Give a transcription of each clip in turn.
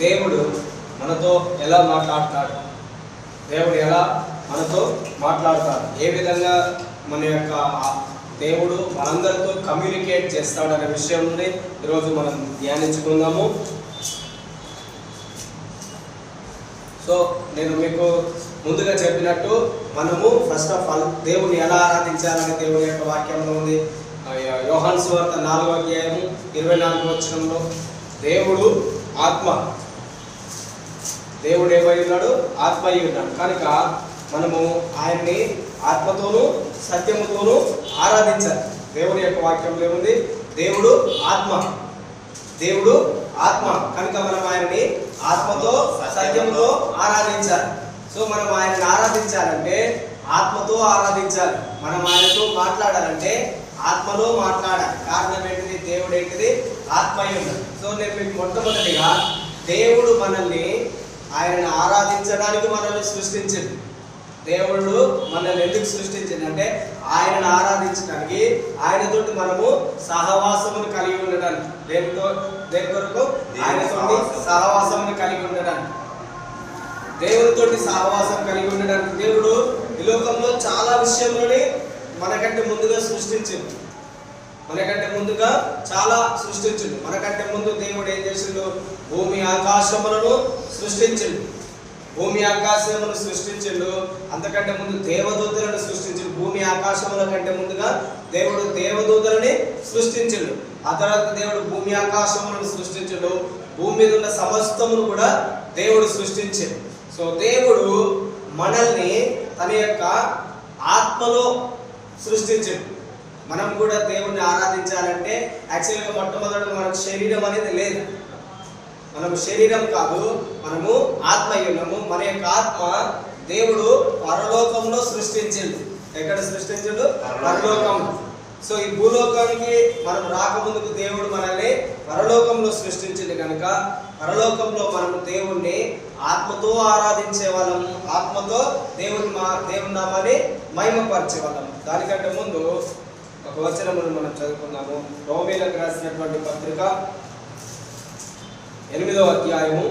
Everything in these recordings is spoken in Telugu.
దేవుడు మనతో ఎలా మాట్లాడతాడు, దేవుడు ఎలా మనతో మాట్లాడతాడు, ఏ విధంగా మన యొక్క దేవుడు మనందరితో కమ్యూనికేట్ చేస్తాడనే విషయంని ఈరోజు మనం ధ్యానించుకుందాము. సో నేను మీకు ముందుగా చెప్పినట్టు మనము ఫస్ట్ ఆఫ్ ఆల్ దేవుని ఎలా ఆరాధించాలని దేవుని యొక్క వాక్యంలో ఉంది. యోహాను సువార్త 4వ అధ్యాయము 24వ వచనంలో దేవుడు ఆత్మ, దేవుడు ఏమై ఉన్నాడు? ఆత్మ అయి ఉన్నాడు. కనుక మనము ఆయన్ని ఆత్మతోనూ సత్యముతోనూ ఆరాధించాలి. దేవుని యొక్క వాక్యంలో ఏముంది? దేవుడు ఆత్మ, దేవుడు ఆత్మ. కనుక మనం ఆయన్ని ఆత్మతో సత్యంతో ఆరాధించాలి. సో మనం ఆయన్ని ఆరాధించాలంటే ఆత్మతో ఆరాధించాలి. మనం ఆయనతో మాట్లాడాలంటే ఆత్మలో మాట్లాడాలి. కారణం ఏంటిది? దేవుడు ఏంటిది? ఆత్మ అయి ఉన్నాడు. సో నేను మీకు మొట్టమొదటిగా దేవుడు మనల్ని ఆయనను ఆరాధించడానికి మనల్ని సృష్టించింది. దేవుడు మనల్ని ఎందుకు సృష్టించింది అంటే ఆయనను ఆరాధించడానికి, ఆయనతోటి మనము సహవాసమును కలిగి ఉండడానికి. దేని కొరకు? ఆయనతోటి సహవాసమును కలిగి ఉండడానికి, దేవునితోటి సహవాసం కలిగి ఉండడానికి. దేవుడు ఈ లోకంలో చాలా విషయంలోనే మనకంటే ముందుగా సృష్టించింది. మనకంటే ముందుగా చాలా సృష్టించిండు. మనకంటే ముందు దేవుడు ఏం చేసిండు? భూమి ఆకాశములను సృష్టించిండు. భూమి ఆకాశములను సృష్టించిండు. అంతకంటే ముందు దేవదూతలను సృష్టించిండు. భూమి ఆకాశముల కంటే ముందుగా దేవుడు దేవదూతలని సృష్టించిండు. ఆ తర్వాత దేవుడు భూమి ఆకాశములను సృష్టించిండు. భూమి మీద ఉన్న సమస్తమును కూడా దేవుడు సృష్టించిండు. సో దేవుడు మనల్ని తన యొక్క ఆత్మలో సృష్టించిండు. మనం కూడా దేవుణ్ణి ఆరాధించాలంటే యాక్చువల్గా మొట్టమొదటి మనకు శరీరం అనేది లేదు. మనము శరీరం కాదు, మనము ఆత్మ ఉన్నాము. మన యొక్క ఆత్మ దేవుడు పరలోకంలో సృష్టించిండు. ఎక్కడ సృష్టించిండు? పరలోకంలో. సో ఈ భూలోకానికి మనం రాకముందుకు దేవుడు మనల్ని పరలోకంలో సృష్టించింది. కనుక పరలోకంలో మనము దేవుణ్ణి ఆత్మతో ఆరాధించే వాళ్ళము, ఆత్మతో దేవుని నామాన్ని మహిమపరిచే వాళ్ళము. దానికంటే ముందు ఒక వచనమును మనం చదువుకున్నాము. రోమీలకు రాసినటువంటి పత్రిక 8వ అధ్యాయము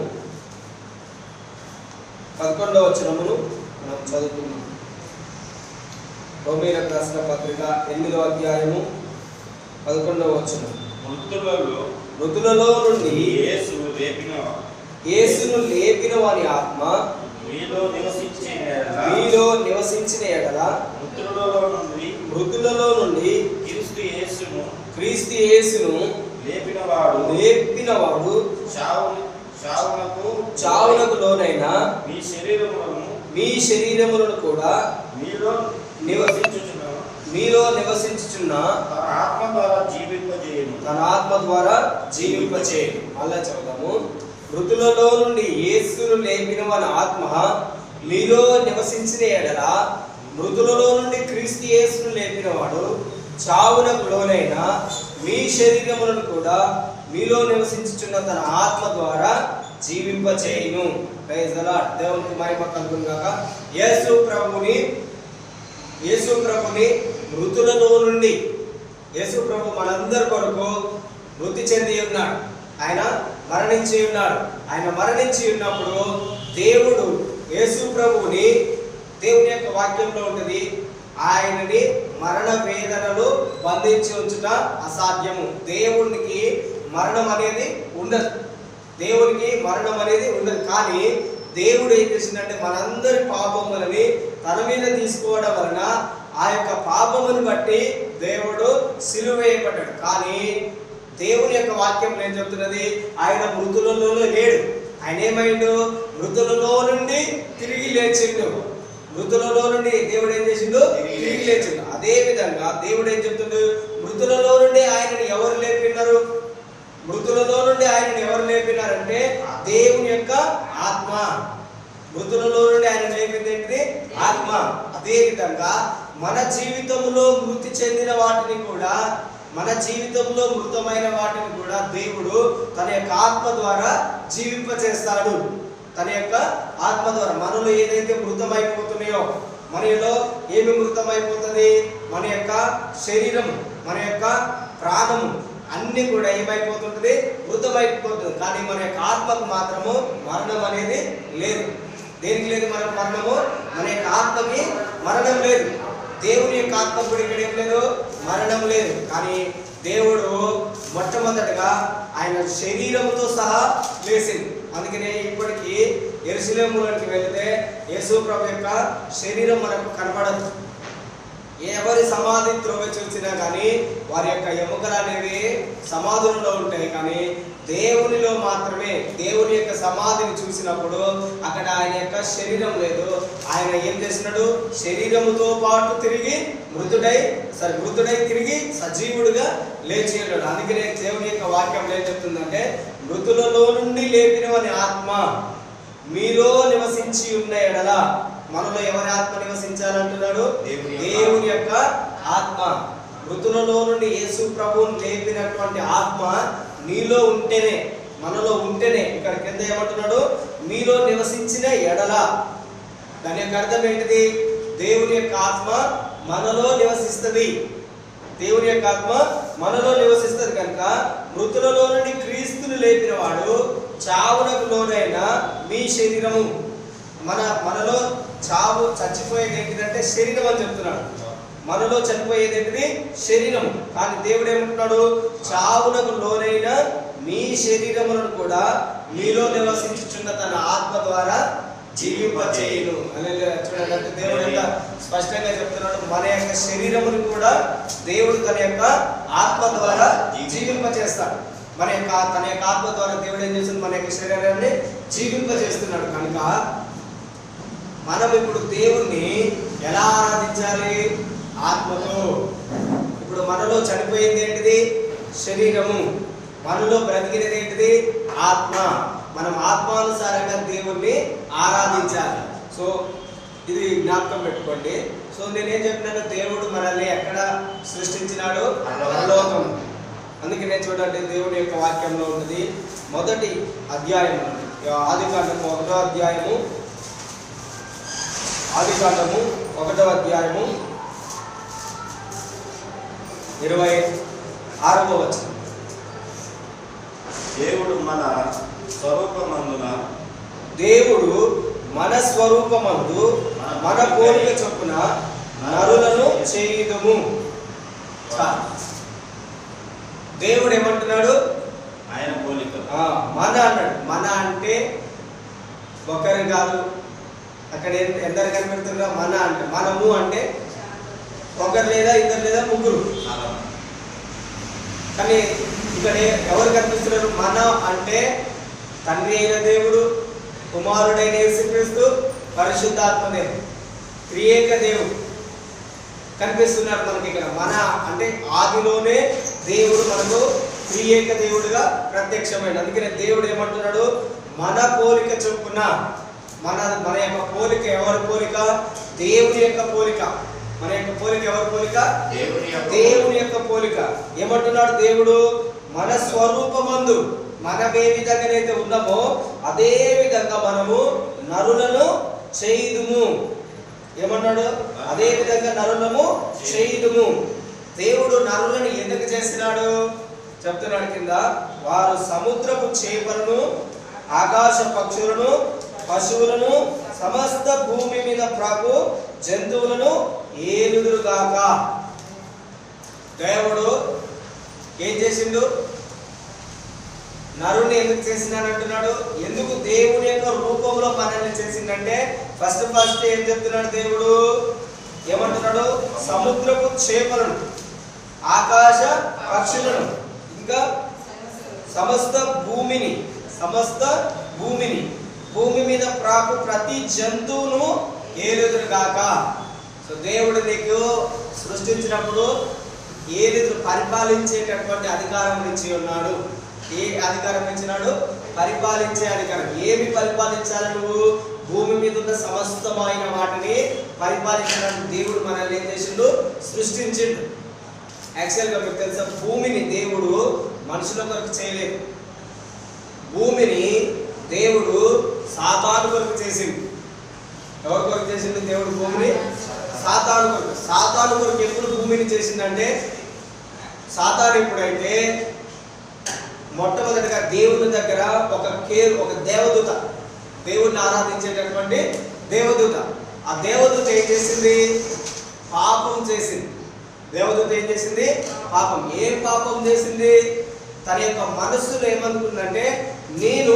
11వ వచనమును మనం చదువుకున్నాము. రోమీలకు రాసిన పత్రిక 8వ అధ్యాయము 11వ వచనం. మృతులలో నుండి యేసును లేపిన వాని ఆత్మ మీలో నివసించిన ఎడల మృతులలో నుండి క్రీస్తు యేసును లేపినవాడు చావునకు లోనైన మీ శరీరములను కూడా మీలో నివసించుచున్న తన ఆత్మ ద్వారా జీవింపజేయును. అలా చదువుదాము. మృతులలో నుండి యేసును లేపిన వాని ఆత్మ మీలో నివసించిన ఎడల మృతులలో నుండి క్రీస్తు యేసును లేపినవాడు చావునకు లోనైన మీ శరీరములను కూడా మీలో నివసించుచున్న తన ఆత్మ ద్వారా జీవింపచేయును. Praise the lord. దేవునికి మహిమ కలుగును గాక. యేసు ప్రభుని మృతులలో నుండి, యేసు ప్రభు మనందరి కొరకు మృతి చెంది ఉన్నాడు. ఆయన మరణించి ఉన్నాడు. ఆయన మరణించి ఉన్నప్పుడు దేవుడు యేసు ప్రభువుని, దేవుని యొక్క వాక్యంలో ఉంటుంది, ఆయనని మరణ వేదనలు బంధించి ఉంచుట అసాధ్యము. దేవునికి మరణం అనేది ఉండదు. దేవునికి మరణం అనేది ఉండదు. కానీ దేవుడు ఏం చేసిందంటే మనందరి పాపములని తన మీద తీసుకోవడం వలన ఆ యొక్క పాపమును బట్టి దేవుడు సిలువ వేయబడ్డాడు. కానీ దేవుని యొక్క వాక్యం ఏం చెప్తున్నది? ఆయన మృతులలో లేడు. ఆయన ఏమైండు? మృతులలో నుండి తిరిగి లేచిండు. మృతులలో నుండి దేవుడు ఏం చేసిండు? తిరిగి లేచిండు. అదే విధంగా దేవుడు ఏం చెప్తుండు? మృతులలో నుండి ఆయనని ఎవరు లేపినారు? మృతులలో నుండి ఆయనని ఎవరు లేపినారంటే దేవుని యొక్క ఆత్మ. మృతులలో నుండి ఆయన లేపింది ఏంటిది? ఆత్మ. అదే విధంగా మన జీవితంలో మృతి చెందిన వాటిని కూడా, మన జీవితంలో మృతమైన వాటిని కూడా దేవుడు తన యొక్క ఆత్మ ద్వారా జీవింపచేస్తాడు. తన యొక్క ఆత్మ ద్వారా మనలో ఏదైతే మృతమైపోతున్నాయో, మనలో ఏమి మృతమైపోతుంది? మన యొక్క శరీరము, మన యొక్క ప్రాణము, అన్ని కూడా ఏమైపోతుంటుంది, మృతమైపోతుంది. కానీ మన యొక్క ఆత్మకు మాత్రము మరణం అనేది లేదు. దేనికి లేదు మనకు మరణము? మన యొక్క ఆత్మకి మరణం లేదు. దేవుని యొక్క ఆత్మకు కూడా ఇక్కడ ఏం లేదు, మరణం లేదు. కానీ దేవుడు మొట్టమొదటిగా ఆయన శరీరముతో సహా లేచింది. అందుకనే ఇప్పటికీ యెరూషలేములోకి వెళితే యేసు ప్రభు యొక్క శరీరం మనకు కనబడదు. ఎవరి సమాధి త్రోవ చూసినా కానీ వారి యొక్క ఎముకలు అనేవి సమాధులలో ఉంటాయి. కానీ దేవునిలో మాత్రమే దేవుని యొక్క సమాధిని చూసినప్పుడు అక్కడ ఆయన యొక్క శరీరం లేదు. ఆయన ఏం చేసినాడు? శరీరముతో పాటు తిరిగి మృతుడై తిరిగి సజీవుడుగా లేచి ఉన్నాడు. అందుకనే దేవుని యొక్క వాక్యం ఏం చెప్తుందంటే, మృతులలో నుండి లేపినవని ఆత్మ మీలో నివసించి ఉన్న ఎడల, మనలో ఎవరి ఆత్మ నివసించాలంటున్నాడు? దేవుని యొక్క ఆత్మ. మృతులలో నుండి యేసు ప్రభువుని లేపినటువంటి ఆత్మ నీలో ఉంటేనే, మనలో ఉంటేనే, ఇక్కడ కింద ఏమంటున్నాడు? మీలో నివసించిన ఎడల. దాని యొక్క అర్థం ఏంటిది? దేవుని యొక్క ఆత్మ మనలో నివసిస్తుంది. దేవుని యొక్క ఆత్మ మనలో నివసిస్తుంది కనుక మృతులలో నుండి క్రీస్తును లేపిన వాడు చావునకు లోనైన మీ శరీరము, మనలో చావు చచ్చిపోయేది ఏంటిదంటే శరీరం అని చెప్తున్నాడు. మనలో చనిపోయేది ఏంటిది? శరీరము. కానీ దేవుడు ఏమంటున్నాడు? చావునకు లోనైన మీ శరీరములను కూడా మీలో నివసించుచున్న తన ఆత్మ ద్వారా జీవింపచేయును. చూడండి, అంటే దేవుడు ఎంత స్పష్టంగా చెప్తున్నాడు. మన యొక్క శరీరమును కూడా దేవుడు తన యొక్క ఆత్మ ద్వారా జీవింపచేస్తాడు. తన యొక్క ఆత్మ ద్వారా దేవుడు ఏం చేస్తుంది? మన యొక్క శరీరాన్ని జీవింపచేస్తున్నాడు. కనుక మనం ఇప్పుడు దేవుణ్ణి ఎలా ఆరాధించాలి? ఆత్మతో. ఇప్పుడు మనలో చనిపోయింది ఏంటిది? శరీరము. మనలో బ్రతికినది ఏంటిది? ఆత్మ. మనం ఆత్మానుసారంగా దేవుణ్ణి ఆరాధించాలి. సో ఇది జ్ఞాపకం పెట్టుకోండి. సో నేనేం చెప్పినాను? దేవుడు మనల్ని ఎక్కడ సృష్టించినాడు? పరలోకం. అందుకనే చూడండి, దేవుని యొక్క వాక్యంలో ఉన్నది మొదటి అధ్యాయం, ఆదికాండము 1వ అధ్యాయము, ఆదికాండము 1వ అధ్యాయము 26వ వచనం. దేవుడు మన స్వరూపమందు మన పోలిక చొప్పున నరులను చేయుదుము. దేవుడు ఏమంటున్నాడు? ఆయన పోలిక. మన అన్నాడు. మన అంటే ఒకరు కాదు. అక్కడ ఎందరు కనిపెడుతున్నా? మన అంటే, మనము అంటే ఒకరు లేదా ఇద్దరు లేదా ముగ్గురు. కానీ ఇక్కడ ఎవరు కనిపిస్తున్నారు? మన అంటే తండ్రి అయిన దేవుడు, కుమారుడైన యేసుక్రీస్తు, పరిశుద్ధాత్మదేవుడు, త్రియేక దేవుడు కనిపిస్తున్నారు మనకి ఇక్కడ. మన అంటే ఆదిలోనే దేవుడు మనకు త్రియేక దేవుడుగా ప్రత్యక్షమైన. అందుకనే దేవుడు ఏమంటున్నాడు? మన పోలిక చొప్పున. మన యొక్క పోలిక ఎవరి పోలిక? దేవుని యొక్క పోలిక. మన యొక్క పోలిక ఎవరి పోలిక? దేవుని యొక్క పోలిక. ఏమంటున్నాడు దేవుడు? మన స్వరూపమందు, మనం ఏ విధంగానైతే ఉన్నామో అదే విధంగా మనము నరులను చేయుదుము. ఏమన్నాడు? అదే విధంగా నరులను చేయుదుము. దేవుడు నరులను ఎందుకు చేసినాడు చెప్తున్నాడు కింద. వారు సముద్రపు చేపలను, ఆకాశ పక్షులను, పశువులను, సమస్త భూమి మీద ప్రాకు జంతువులను ఏలుదురుగాక. దేవుడు ఏం చేసిండు? నరుని ఎందుకు చేసినాడంటున్నాడు? ఎందుకు దేవుని యొక్క రూపంలో మనల్ని చేసిందంటే ఫస్ట్ ఏం చెప్తున్నాడు దేవుడు? ఏమంటున్నాడు? సముద్రపు చేపలను, ఆకాశ పక్షులను, ఇంకా సమస్త భూమిని, భూమి మీద ప్రాకు ప్రతి జంతువును ఏలుదురుగాక. సో దేవుడు నీకు సృష్టించినప్పుడు ఏలుదురు పరిపాలించేటటువంటి అధికారం ఇచ్చి ఉన్నాడు. ఏ అధికారం ఇచ్చినాడు? పరిపాలించే అధికారం. ఏమి పరిపాలించాలి నువ్వు? భూమి మీద ఉన్న సమస్తమైన వాటిని పరిపాలించడానికి దేవుడు మనల్ని ఏం చేసిండు? సృష్టించిండు. యాక్చువల్గా మీకు తెలుసా, భూమిని దేవుడు మనుషుల కొరకు చేయలేదు. భూమిని దేవుడు సాతాను కొరకు చేసిండు. ఎవరి కొరకు చేసిండు దేవుడు భూమిని? సాతాను కొరకు. సాతాను కొరకు ఎప్పుడు భూమిని చేసిందంటే, సాతాను ఎప్పుడైతే మొట్టమొదటిగా దేవుని దగ్గర ఒక దేవదూత, దేవుడిని ఆరాధించేటటువంటి దేవదూత. ఆ దేవదూత ఏం చేసింది? పాపం చేసింది. దేవదూత ఏం చేసింది? పాపం. ఏం పాపం చేసింది? తన యొక్క మనస్సులో ఏమనుకుందంటే, నేను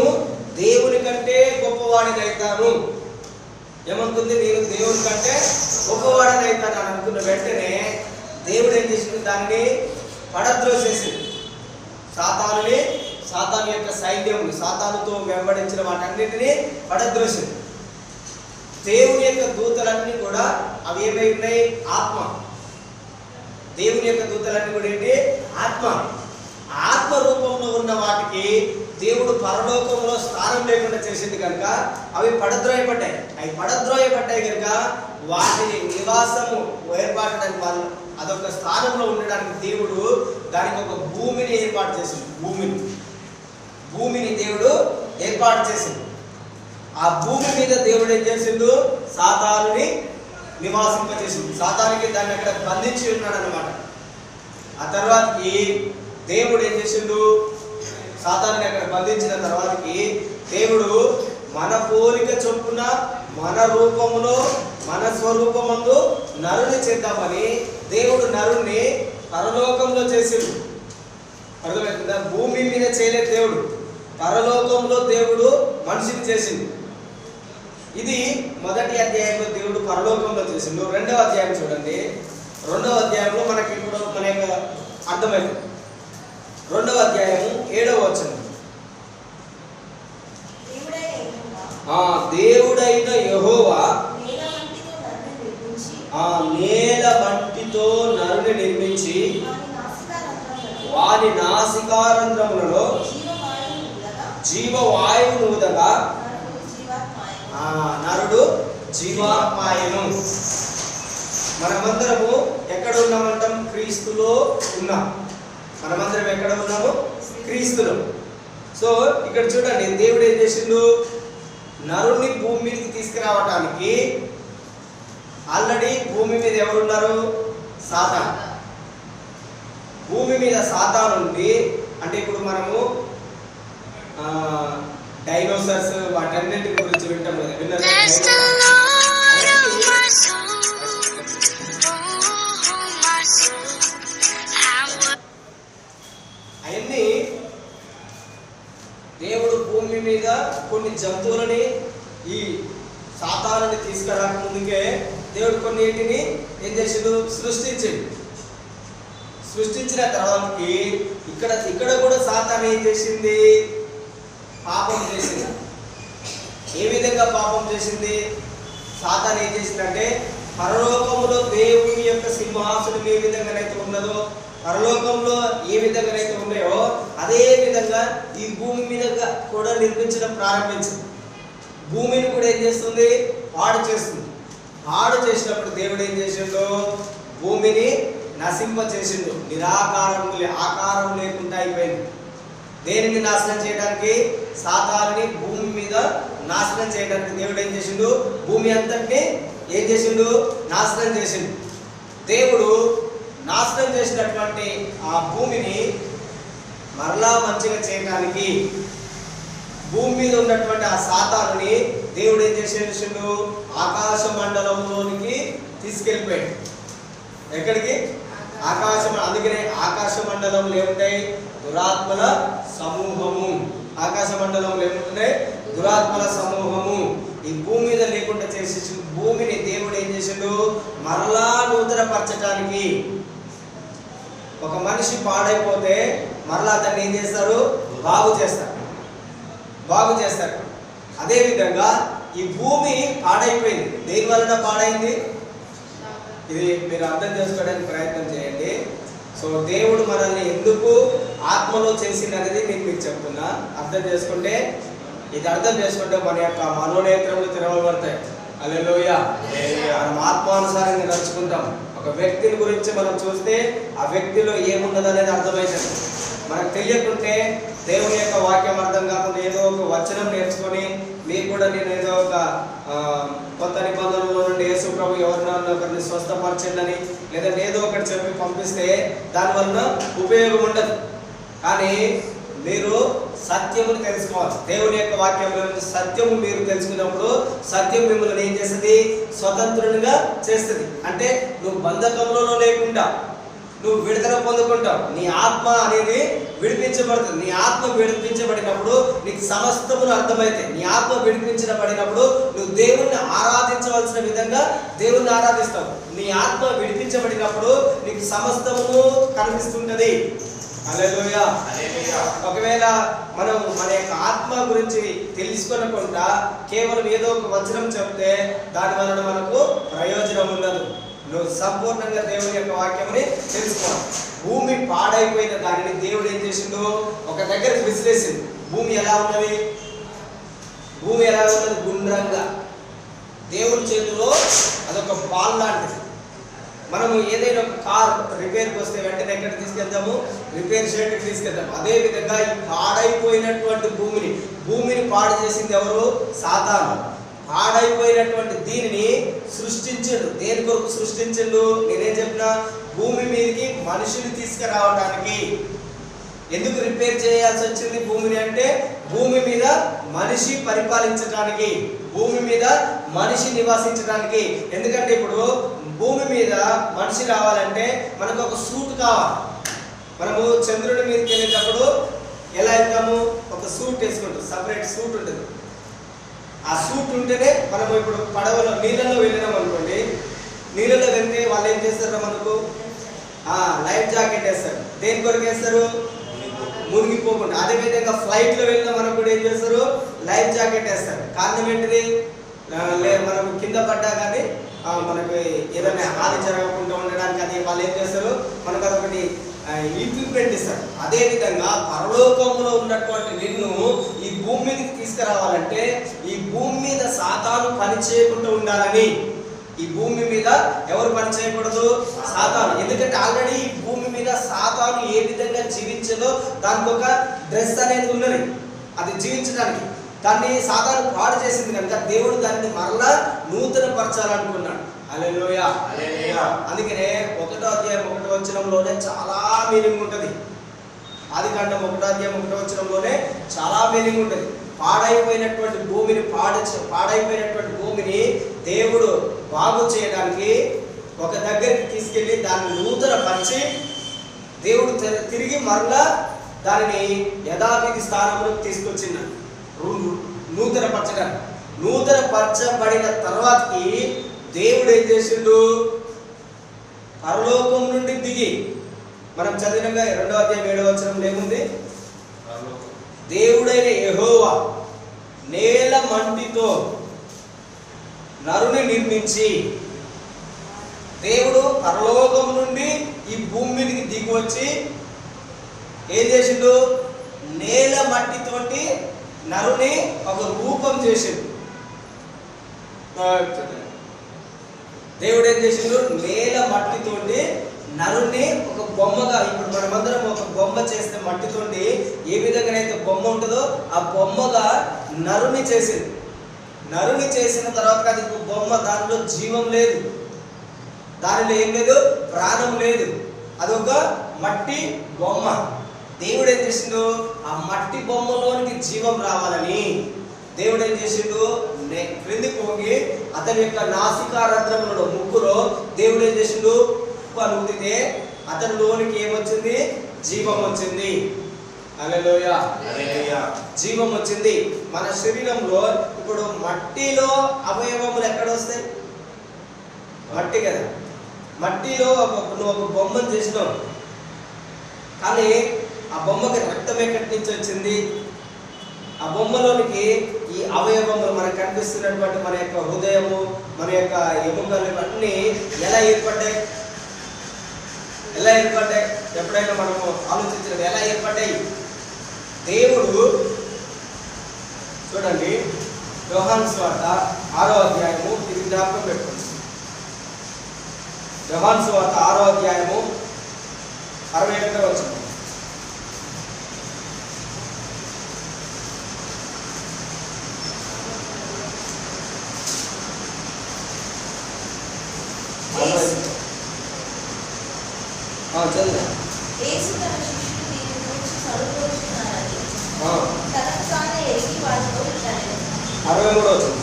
దేవుని కంటే గొప్పవాడిని అవుతాను. ఏమనుకుంది? నేను దేవుని కంటే గొప్పవాడిని అవుతాను అని అనుకున్న వెంటనే దేవుడు ఏం చేసింది? దాన్ని పడద్రోసేసింది. సాతాను యొక్క సైన్యములు, సాతానుతో వెంబడించిన వాటన్నిటినీ పడద్రోసింది. దేవుని యొక్క దూతలన్నీ కూడా అవి ఏమై ఉన్నాయి? ఆత్మ. దేవుని యొక్క దూతలన్నీ కూడా ఏంటి? ఆత్మ. ఆత్మ రూపంలో ఉన్న వాటికి దేవుడు పరలోకంలో స్థానం లేకుండా చేసింది కనుక అవి పడద్రోయబడ్డాయి. అవి పడద్రోయబడ్డాయి కనుక వాటిని నివాసము ఏర్పడడానికి వాళ్ళు అదొక స్థానంలో ఉండడానికి దేవుడు దానికి ఒక భూమిని ఏర్పాటు చేసింది. భూమిని దేవుడు ఏర్పాటు చేసింది. ఆ భూమి మీద దేవుడు ఏం చేసిండు? సాతానుని నివాసింపజేసింది. సాతానికి దాన్ని అక్కడ బంధించి ఉన్నాడు అన్నమాట. ఆ తర్వాతకి దేవుడు ఏం చేసిండు? సాతాన్ని అక్కడ బంధించిన తర్వాతకి దేవుడు మన పోలిక చొప్పున మన రూపములో మన స్వరూపమందు నరుని చేద్దామని దేవుడు నరుణ్ణి పరలోకంలో చేసిండు. అర్థమవుతుందా? భూమి మీద చేయలేదు దేవుడు, పరలోకంలో దేవుడు మనిషిని చేసిండు. ఇది మొదటి అధ్యాయంలో దేవుడు పరలోకంలో చేసిండు. రెండవ అధ్యాయం చూడండి. రెండవ అధ్యాయంలో మనకి ఇప్పుడు మన యొక్క అర్థమవుతుంది. రెండవ అధ్యాయము 7వ వచనం. దేవుడైన యెహోవా నేల వంటితో నరుని నిర్మించి వారి నాసికారంధ్రములలో జీవవాయువును ఊదగా నరుడు జీవాత్మాయను. మనమందరము ఎక్కడ ఉన్నామంటాం? క్రీస్తులో ఉన్నాం. మనమందరం ఎక్కడ ఉన్నాము? క్రీస్తులో. సో ఇక్కడ చూడండి, దేవుడు ఏం చేసిండు? నరుణ్ణి భూమి మీదకి తీసుకురావటానికి ఆల్రెడీ భూమి మీద ఎవరున్నారు? సాతాను. భూమి మీద సాతాను ఉంది. అంటే ఇప్పుడు మనము డైనోసార్స్ వాటన్నిటి గురించి వింటాం కదా, విన్నారు? అవన్నీ దేవుడు భూమి మీద కొన్ని జంతువులని ఈ సాతానుని తీసుకురాక ముందుకే దేవుడు కొన్నిటిని ఏం చేసిండు? సృష్టించిన తర్వాతకి ఇక్కడ కూడా సాతాను ఏం చేసింది? పాపం చేసింది. ఏ విధంగా పాపం చేసింది? సాతాను ఏం చేసిందంటే, పరలోకములో దేవుని యొక్క సింహాసనం ఏ విధంగానైతే ఉన్నదో, పరలోకంలో ఏ విధంగానైతే ఉన్నాయో అదే విధంగా ఈ భూమి మీద కూడా నిర్మించడం ప్రారంభించింది. భూమిని కూడా ఏం చేస్తుంది? పాడు చేస్తుంది. పాడు చేసినప్పుడు దేవుడు ఏం చేసిండు? భూమిని నశింప చేసిండు. ఆకారం లేకుండా అయిపోయింది. దేనిని నాశనం చేయడానికి? సాతానుని భూమి మీద నాశనం చేయడానికి దేవుడు ఏం చేసిండు? భూమి అంతటిని ఏం చేసిండు? నాశనం చేసిండు. దేవుడు నాశనం చేసినటువంటి ఆ భూమిని మరలా మంచిగా చేయడానికి భూమి మీద ఉన్నటువంటి ఆ సాతానుని దేవుడు ఏం చేసిండు? ఆకాశ మండలంలోనికి తీసుకెళ్ళిపోయాడు. ఎక్కడికి? అందుకనే ఆకాశ మండలంలో ఏముంటాయి? దురాత్మల సమూహము. ఆకాశ మండలంలో ఏముంటున్నాయి? దురాత్మల సమూహము. ఈ భూమి మీద లేకుండా చేసి భూమిని దేవుడు ఏం చేసిండు? మరలా నూతనపరచడానికి. ఒక మనిషి పాడైపోతే మరలా దాన్ని ఏం చేస్తారు? బాగు చేస్తారు. అదేవిధంగా ఈ భూమి పాడైపోయింది. దేని వలన పాడైంది? ఇది మీరు అర్థం చేసుకోవడానికి ప్రయత్నం చేయండి. సో దేవుడు మనల్ని ఎందుకు ఆత్మలో చేసిందనేది నేను మీకు చెప్తున్నా. అర్థం చేసుకుంటే మన యొక్క మనోనేత్రములు తెరవబడతాయి. హల్లెలూయా. మనం ఆత్మానుసారంగా నడుచుకుంటాం. ఒక వ్యక్తిని గురించి మనం చూస్తే ఆ వ్యక్తిలో ఏమున్నది అనేది అర్థమవుతుంది. మనకు తెలియకుంటే దేవుని యొక్క వాక్యం అర్థం కాకుండా ఏదో ఒక వచనం నేర్చుకొని మీకు కూడా నేను ఏదో ఒక కొత్త నిబంధనలో నుండి యేసు ప్రభు ఎవరినన్నా ఒకరిని స్వస్థపరచండి లేదంటే ఏదో ఒకటి చెప్పి పంపిస్తే దానివల్ల ఉపయోగం ఉండదు. కానీ మీరు సత్యమును తెలుసుకోవాలి. దేవుని యొక్క వాక్యంలో సత్యము మీరు తెలుసుకున్నప్పుడు సత్యం మిమ్మల్ని ఏం చేస్తుంది? స్వతంత్రునిగా చేస్తుంది. అంటే నువ్వు బంధకంలో లేకుండా నువ్వు విడుదల పొందుకుంటావు. నీ ఆత్మ అనేది విడిపించబడుతుంది. నీ ఆత్మ విడిపించబడినప్పుడు నీకు సమస్తమును అర్థమైతే, నీ ఆత్మ విడిపించబడినప్పుడు నువ్వు దేవుణ్ణి ఆరాధించవలసిన విధంగా దేవుణ్ణి ఆరాధిస్తావు. నీ ఆత్మ విడిపించబడినప్పుడు నీకు సమస్తమును కనిపిస్తుంటది. హల్లెలూయా. ఒకవేళ మనం మన యొక్క ఆత్మ గురించి తెలుసుకోనకుండా కేవలం ఏదో ఒక వచనం చెప్తే దాని వలన మనకు ప్రయోజనం ఉండదు. నువ్వు సంపూర్ణంగా దేవుని యొక్క వాక్యముని తెలుసుకోవాలి. భూమి పాడైపోయిన దానిని దేవుడు ఏం చేసిండు? ఒక దగ్గరికి విసిరేసిండు. భూమి ఎలా ఉన్నది? భూమి ఎలా ఉన్నది? గుండ్రంగా. దేవుని చేతిలో అదొక బాల్ లాంటిది. మనము ఏదైనా ఒక కార్ రిపేర్కి వస్తే వెంటనే ఎక్కడ తీసుకెళ్తాము? రిపేర్ షెడ్కి తీసుకెళ్తాము. అదే విధంగా ఈ పాడైపోయినటువంటి భూమిని పాడు చేసింది ఎవరు? సాతాను. పాడైపోయినటువంటి దీనిని సృష్టించండు. దేని కొరకు సృష్టించండు? నేనేం చెప్పినా, భూమి మీదకి మనిషిని తీసుకురావడానికి. ఎందుకు రిపేర్ చేయాల్సి వచ్చింది భూమిని అంటే, భూమి మీద మనిషి పరిపాలించడానికి, భూమి మీద మనిషి నివాసించడానికి. ఎందుకంటే ఇప్పుడు భూమి మీద మనిషి రావాలంటే మనకు ఒక సూట్ కావాలి. మనము చంద్రుడి మీదకి వెళ్ళేటప్పుడు ఎలా వెళ్తాము? ఒక సూట్ వేసుకుంటాం, సపరేట్ సూట్ ఉంటుంది. ఆ సూట్ ఉంటేనే మనము ఇప్పుడు పడవలో నీళ్ళలో వెళ్ళినాం అనుకోండి, నీళ్ళలో వెళ్తే వాళ్ళు ఏం చేస్తారు? మనకు లైఫ్ జాకెట్ వేస్తారు. దేని కొరకు వేస్తారు? మునిగిపోకుండా. అదేవిధంగా ఫ్లైట్లో వెళ్ళినా మనకు కూడా ఏం చేస్తారు? లైఫ్ జాకెట్ వేస్తారు. కారణం ఏంటిది? మనం కింద పడ్డా కానీ మనకు ఏదైనా హాని జరగకుండా ఉండడానికి అది వాళ్ళు ఏం చేస్తారు? మనకు అదొకటి ఈక్విప్మెంట్ ఇస్తారు. అదేవిధంగా పరలోకంలో ఉన్నటువంటి నిన్ను ఈ భూమి మీదకి తీసుకురావాలంటే ఈ భూమి మీద సాతాను పని చేయకుండా ఉండాలని. ఈ భూమి మీద ఎవరు పని చేయకూడదు? సాతాను. ఎందుకంటే ఆల్రెడీ ఈ భూమి మీద సాతాను ఏ విధంగా జీవించదో దానికి ఒక డ్రెస్ అనేది ఉన్నది. అది జీవించడానికి దాన్ని సాతాను పాడు చేసింది కనుక దేవుడు దాన్ని మరలా నూతన పరచాలనుకున్నాడు. హల్లెలూయా. అందుకనే 1వ అధ్యాయం 1వ వచనంలోనే చాలా మీనింగ్ ఉంటుంది. ఆదికాండం 1వ అధ్యాయం 1వ వచనంలోనే చాలా మీనింగ్ ఉంటుంది. పాడైపోయినటువంటి భూమిని దేవుడు బాగు చేయడానికి ఒక దగ్గరికి తీసుకెళ్ళి దాన్ని నూతన పరిచి దేవుడు తిరిగి మరలా దానిని యథావిధి స్థానంలోకి తీసుకొచ్చింది. నూతన పరచబడిన తర్వాతకి దేవుడు ఏం చేసిండు? పరలోకం నుండి దిగి, మనం చదివినగా 2వ అధ్యాయం 7వ వచనంలో ఏముంది? దేవుడైన యెహోవా నేల మంటితో నరుని నిర్మించి, దేవుడు పరలోకం నుండి ఈ భూమి మీదకి దిగి వచ్చి ఏం చేసిండు? నేల మట్టితోటి నరుని ఒక రూపం చేసిండు. దేవుడు ఏం చేసిండు? నేల మట్టితోటి నరుని ఒక బొమ్మగా, ఇప్పుడు మనమందరం ఒక బొమ్మ చేస్తే మట్టితోటి ఏ విధంగానైతే బొమ్మ ఉంటుందో ఆ బొమ్మగా నరుని చేసింది. నరుని చేసిన తర్వాత అది బొమ్మ, దానిలో జీవం లేదు, దానిలో ఏం లేదు? ప్రాణం లేదు. అదొక మట్టి బొమ్మ. దేవుడు ఏం చేసిండు? ఆ మట్టి బొమ్మలోనికి జీవం రావాలని దేవుడు ఏం చేసిండు? క్రిందికి పోగి అతని యొక్క నాసికారంధ్రములో, ముక్కులో దేవుడు ఏం చేసిండు? అనుకుతే అతని లోనికి ఏమొచ్చింది? జీవం వచ్చింది. హల్లెలూయా. జీవం వచ్చింది. మన శరీరంలో ఇప్పుడు మట్టిలో అవయవములు ఎక్కడ వస్తాయి? మట్టి కదా. మట్టిలో నువ్వు ఒక బొమ్మను చేసినావు, కానీ ఆ బొమ్మకి రక్తం ఎక్కడి నుంచి వచ్చింది? ఆ బొమ్మలోనికి ఈ అవయవములు మనకు కనిపిస్తున్నటువంటి మన యొక్క హృదయము, మన యొక్క ఎముకలు ఇవన్నీ ఎలా ఏర్పడ్డాయి? ఎప్పుడైనా మనము ఆలోచించినవి ఎలా ఏర్పడ్డాయి? దేవుడు చూడండి, యోహాను సువార్త 6వ అధ్యాయము, ఇది జ్ఞాపకం పెట్టుకోండి. యోహాను సువార్త 6వ అధ్యాయము 61వ వచనం. యేసు తన శిష్యులు దీని గురించి సడుగుతున్నారని 63వ వచనం.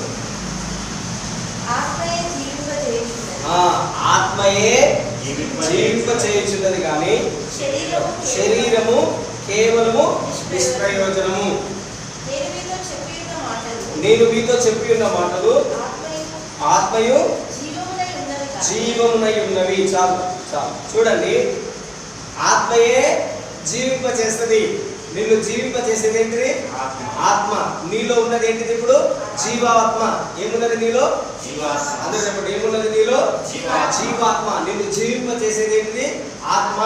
ఆత్మయే జీవింపజేయుచున్నది. ఆత్మయే జీవింపచేయుచున్నది కానీ శరీరము కేవలము నిష్ప్రయోజనము. నేను మీతో చెప్పి ఉన్న మాటలు ఆత్మయు జీవమునై ఉన్నవి. చాలు చాలు. చూడండి, ఆత్మయే జీవింపచేస్తుంది. నిన్ను జీవింపచేసేది ఏంటిది? ఆత్మ. నీలో ఉన్నది ఏంటిది? ఇప్పుడు జీవాత్మ. ఏమున్నది నీలో? అందరూ చెప్పండి, ఏమున్నది నీలో? జీవాత్మ. నిన్ను జీవింపచేసేది ఏంటిది? ఆత్మ.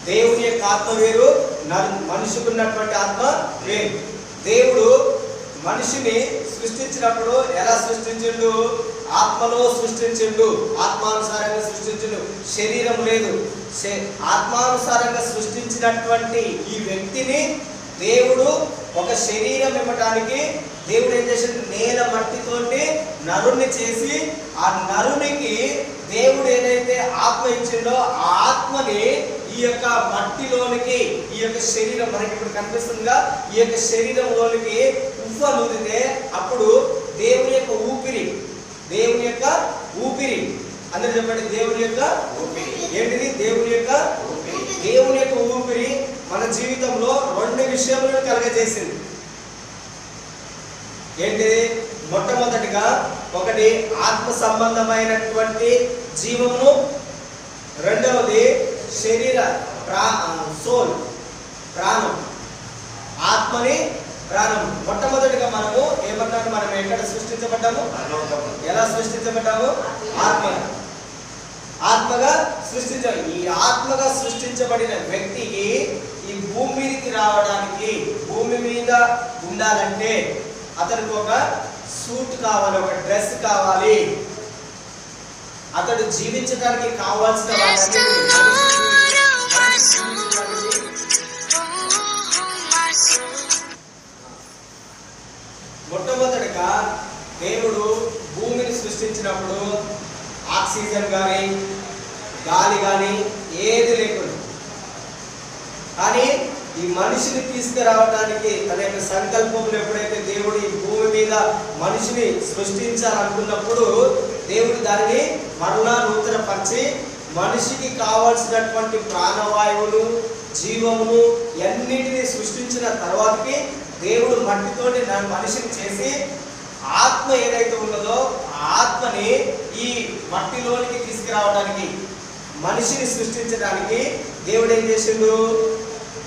దేవుని యొక్క ఆత్మ వేరు, మనిషికి ఉన్నటువంటి ఆత్మ వేరు. దేవుడు మనిషిని సృష్టించినప్పుడు ఎలా సృష్టించిండు? ఆత్మలో సృష్టించిండు, ఆత్మానుసారంగా సృష్టించిండు. శరీరం లేదు. ఆత్మానుసారంగా సృష్టించినటువంటి ఈ వ్యక్తిని దేవుడు ఒక శరీరం ఇవ్వటానికి దేవుడు ఏం చేసిండు? నేల మట్టితోటి నరుణ్ణి చేసి, ఆ నరునికి దేవుడు ఏదైతే ఆత్మ ఇచ్చిండో ఆ ఆత్మని ఈ యొక్క మట్టిలోనికి, ఈ యొక్క శరీరం మనకి ఇప్పుడు కనిపిస్తుందిగా, ఈ యొక్క శరీరంలోనికి ఉవ్వనూదితే అప్పుడు దేవుని యొక్క ఊపిరి, దేవుని యొక్క ఊపిరి. అందరూ చెప్పండి, దేవుని యొక్క ఊపిరి. ఏంటిది? దేవుని యొక్క ఊపిరి. దేవుని యొక్క ఊపిరి మన జీవితంలో రెండు విషయములను కలగజేసింది. ఏంటిది? మొట్టమొదటిగా ఒకటి ఆత్మ సంబంధమైనటువంటి జీవమును, రెండవది శరీర సోల్, ప్రాణం. ఆత్మని, ప్రాణం. మొట్టమొదటిగా మనము ఏమన్నాము? మనం ఎక్కడ సృష్టించబడ్డాము? ఎలా సృష్టించబడ్డాము? ఆత్మగా సృష్టించాలి. ఈ ఆత్మగా సృష్టించబడిన వ్యక్తికి ఈ భూమి మీదకి రావడానికి, భూమి మీద ఉండాలంటే అతనికి ఒక సూట్ కావాలి, ఒక డ్రెస్ కావాలి. అతడు జీవించడానికి కావాల్సిన మొట్టమొదటిగా దేవుడు భూమిని సృష్టించినప్పుడు ఆక్సిజన్ కానీ గాలి కానీ ఏది లేకుండా, కానీ ఈ మనిషిని తీసుకురావడానికి తన యొక్క సంకల్పంలో ఎప్పుడైతే దేవుడు ఈ భూమి మీద మనిషిని సృష్టించాలనుకున్నప్పుడు దేవుడు దానిని మరలా నూతనపరిచి మనిషికి కావాల్సినటువంటి ప్రాణవాయువులు, జీవమును అన్నిటినీ సృష్టించిన తర్వాతకి దేవుడు మట్టితోటి మనిషిని చేసి ఆత్మ ఏదైతే ఉన్నదో ఆ ఆత్మని ఈ మట్టిలోనికి తీసుకురావడానికి, మనిషిని సృష్టించడానికి దేవుడు ఏం చేసిండు?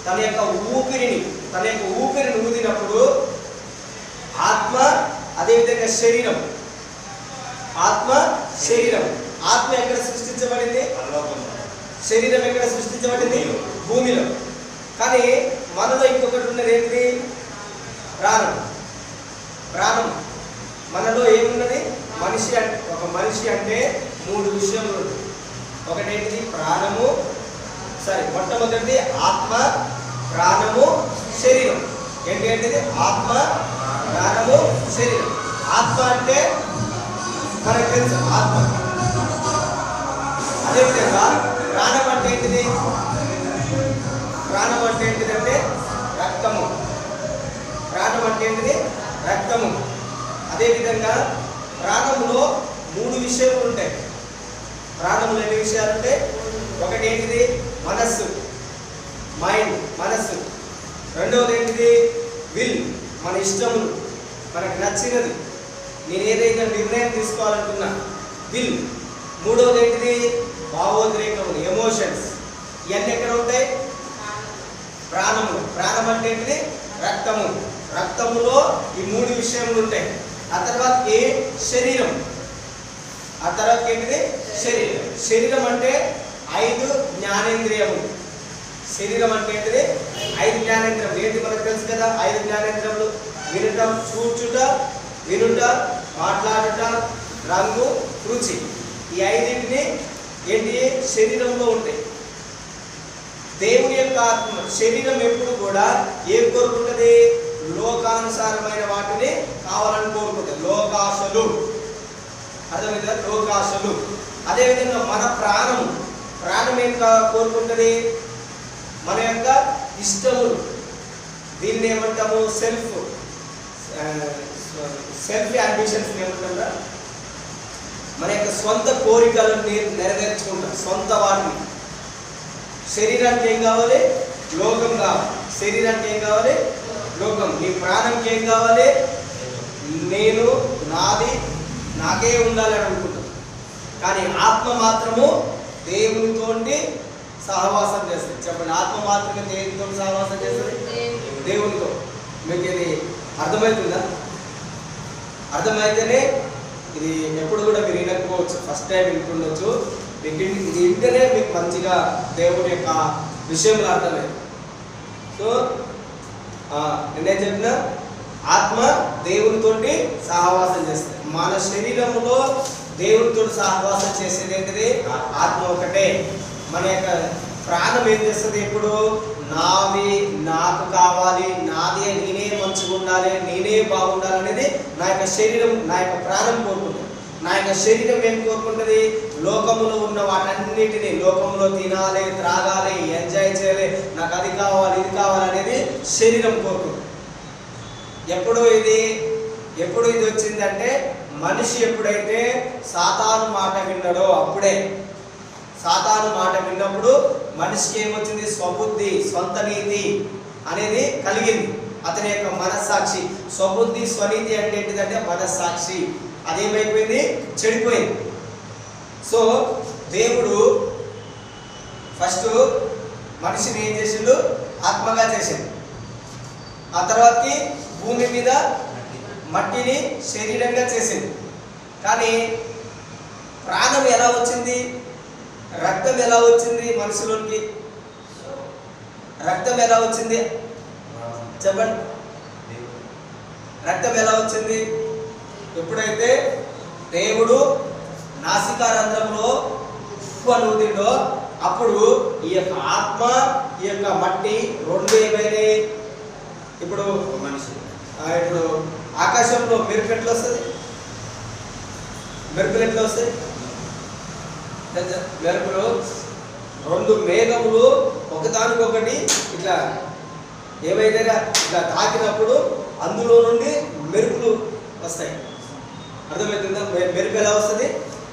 తన యొక్క ఊపిరిని ఊదినప్పుడు ఆత్మ, అదేవిధంగా శరీరం. ఆత్మ ఎక్కడ సృష్టించబడింది? శరీరం ఎక్కడ సృష్టించబడింది? భూమిలో. కానీ మనలో ఇంకొకటి ఉన్నది ఏంటి? ప్రాణం. మనలో ఏమున్నది? ఒక మనిషి అంటే మూడు విషయములు. ఒకటేంటిది? ప్రాణము. మొట్టమొదటిది ఆత్మ, ప్రాణము, శరీరం. ఏంటిది? ఆత్మ, ప్రాణము, శరీరం. ఆత్మ అంటే మనకు తెలుసు, ఆత్మ. అదేవిధంగా ప్రాణం అంటే ఏంటిది? ప్రాణం అంటే ఏంటిదంటే రక్తము. ప్రాణం అంటే ఏంటిది? రక్తము. అదేవిధంగా ప్రాణములో మూడు విషయాలు ఉంటాయి. ప్రాణములు ఎన్ని విషయాలు ఉంటాయి? ఒకటి ఏంటిది? మనస్సు, మైండ్, మనస్సు. రెండవది ఏంటిది? విల్, మన ఇష్టములు, మనకు నచ్చినది, నేను ఏదైనా నిర్ణయం తీసుకోవాలనుకున్నా విల్. మూడవది ఏంటిది? భావోద్రేకములు, ఎమోషన్స్. ఇవన్నీ ఎక్కడ ఉంటాయి? ప్రాణములు. ప్రాణం అంటే ఏంటిది? రక్తము. రక్తములో ఈ మూడు విషయములు ఉంటాయి. ఆ తర్వాతకి శరీరం. ఆ తర్వాత ఏంటిది? శరీరం అంటే 5 జ్ఞానేంద్రియములు. శరీరం అంటే ఏంటిది? 5 జ్ఞానేంద్రియములు. ఏంటి మనకు తెలుసు కదా 5 జ్ఞానేంద్రియములు? వినటం, చూచుట, వినుట, మాట్లాడుట, రంగు, రుచి. ఈ 5టిని ఏంటి? శరీరంలో ఉంటాయి. దేవుని యొక్క ఆత్మ, శరీరం ఎప్పుడు కూడా ఏం కోరుకుంటుంది? లోకానుసారమైన వాటిని కావాలని కోరుకుంటుంది. లోకాశలు. అదేవిధంగా లోకాశలు. అదేవిధంగా మన ప్రాణం ఏం కోరుకుంటుంది? మన యొక్క ఇష్టములు. దీన్ని ఏమంటాము? సెల్ఫ్ అంబిషన్స్ ఏమంటారా, మన యొక్క సొంత కోరికలను నెరవేర్చుకుంటాం, సొంత వాటిని. శరీరానికి ఏం కావాలి? లోకం కావాలి. శరీరానికి ఏం కావాలి? లోకం. నీ ప్రాణంకి ఏం కావాలి? నేను, నాది, నాకే ఉండాలని అనుకుంటాం. కానీ ఆత్మ మాత్రము దేవునితోటి సహవాసం చేస్తుంది. చెప్పండి, ఆత్మ మాత్రమే దేవునితో సహవాసం చేస్తుంది, దేవునితో. మీకు ఇది అర్థమవుతుందా? అర్థమైతేనే ఇది ఎప్పుడు కూడా మీరు వినకపోవచ్చు, ఫస్ట్ టైం వింటుండొచ్చు. మీకు ఇది వింటేనే మీకు మంచిగా దేవుని యొక్క విషయంలో అర్థమైంది. సో నేనేం చెప్పినా, ఆత్మ దేవునితోటి సహవాసం చేస్తుంది. మన శరీరంలో దేవునితో సహవాసం చేసేది ఏంటిది? ఆత్మ ఒకటే. మన యొక్క ప్రాణం ఏం చేస్తుంది? ఎప్పుడు నావి, నాకు కావాలి, నాదే, నేనే మంచిగా ఉండాలి, నేనే బాగుండాలి అనేది నా యొక్క శరీరం, నా యొక్క ప్రాణం కోరుకుంటుంది. నా యొక్క శరీరం ఏం కోరుకుంటుంది? లోకములో ఉన్న వాటన్నిటిని, లోకంలో తినాలి, త్రాగాలి, ఎంజాయ్ చేయాలి, నాకు అది కావాలి, ఇది కావాలి అనేది శరీరం కోరుకుంటుంది. ఎప్పుడు ఇది వచ్చిందంటే, మనిషి ఎప్పుడైతే సాతాను మాట విన్నాడో అప్పుడే. సాతాను మాట విన్నప్పుడు మనిషికి ఏమొచ్చింది? స్వబుద్ధి, సొంత నీతి అనేది కలిగింది. అతని యొక్క మనస్సాక్షి, స్వబుద్ధి స్వనీతి అంటే ఏంటిదంటే మనస్సాక్షి, అదేమైపోయింది? చెడిపోయింది. సో దేవుడు ఫస్ట్ మనిషిని ఏం చేసిండు? ఆత్మగా చేసిండు. ఆ తర్వాతకి భూమి మీద మట్టిని శరీరంగా చేసింది. కానీ ప్రాణం ఎలా వచ్చింది? రక్తం ఎలా వచ్చింది మనుషులోకి? రక్తం ఎలా వచ్చింది? చెప్పండి, రక్తం ఎలా వచ్చింది? ఎప్పుడైతే దేవుడు నాసికారంధ్రంలో ఉప్పును అప్పుడు ఈ యొక్క ఆత్మ, ఈ యొక్క మట్టి రెండు ఏమైనాయి? ఇప్పుడు మనిషి ఇప్పుడు ఆకాశంలో మెరుపు ఎట్లా వస్తుంది? మెరుపులు ఎట్లా వస్తాయి? మెరుపులు రెండు మేఘములు ఒకదానికొకటి ఇట్లా ఏమైతే ఇట్లా తాకినప్పుడు అందులో నుండి మెరుపులు వస్తాయి. అర్థమవుతుందా? మెరుపు ఎలా వస్తుంది?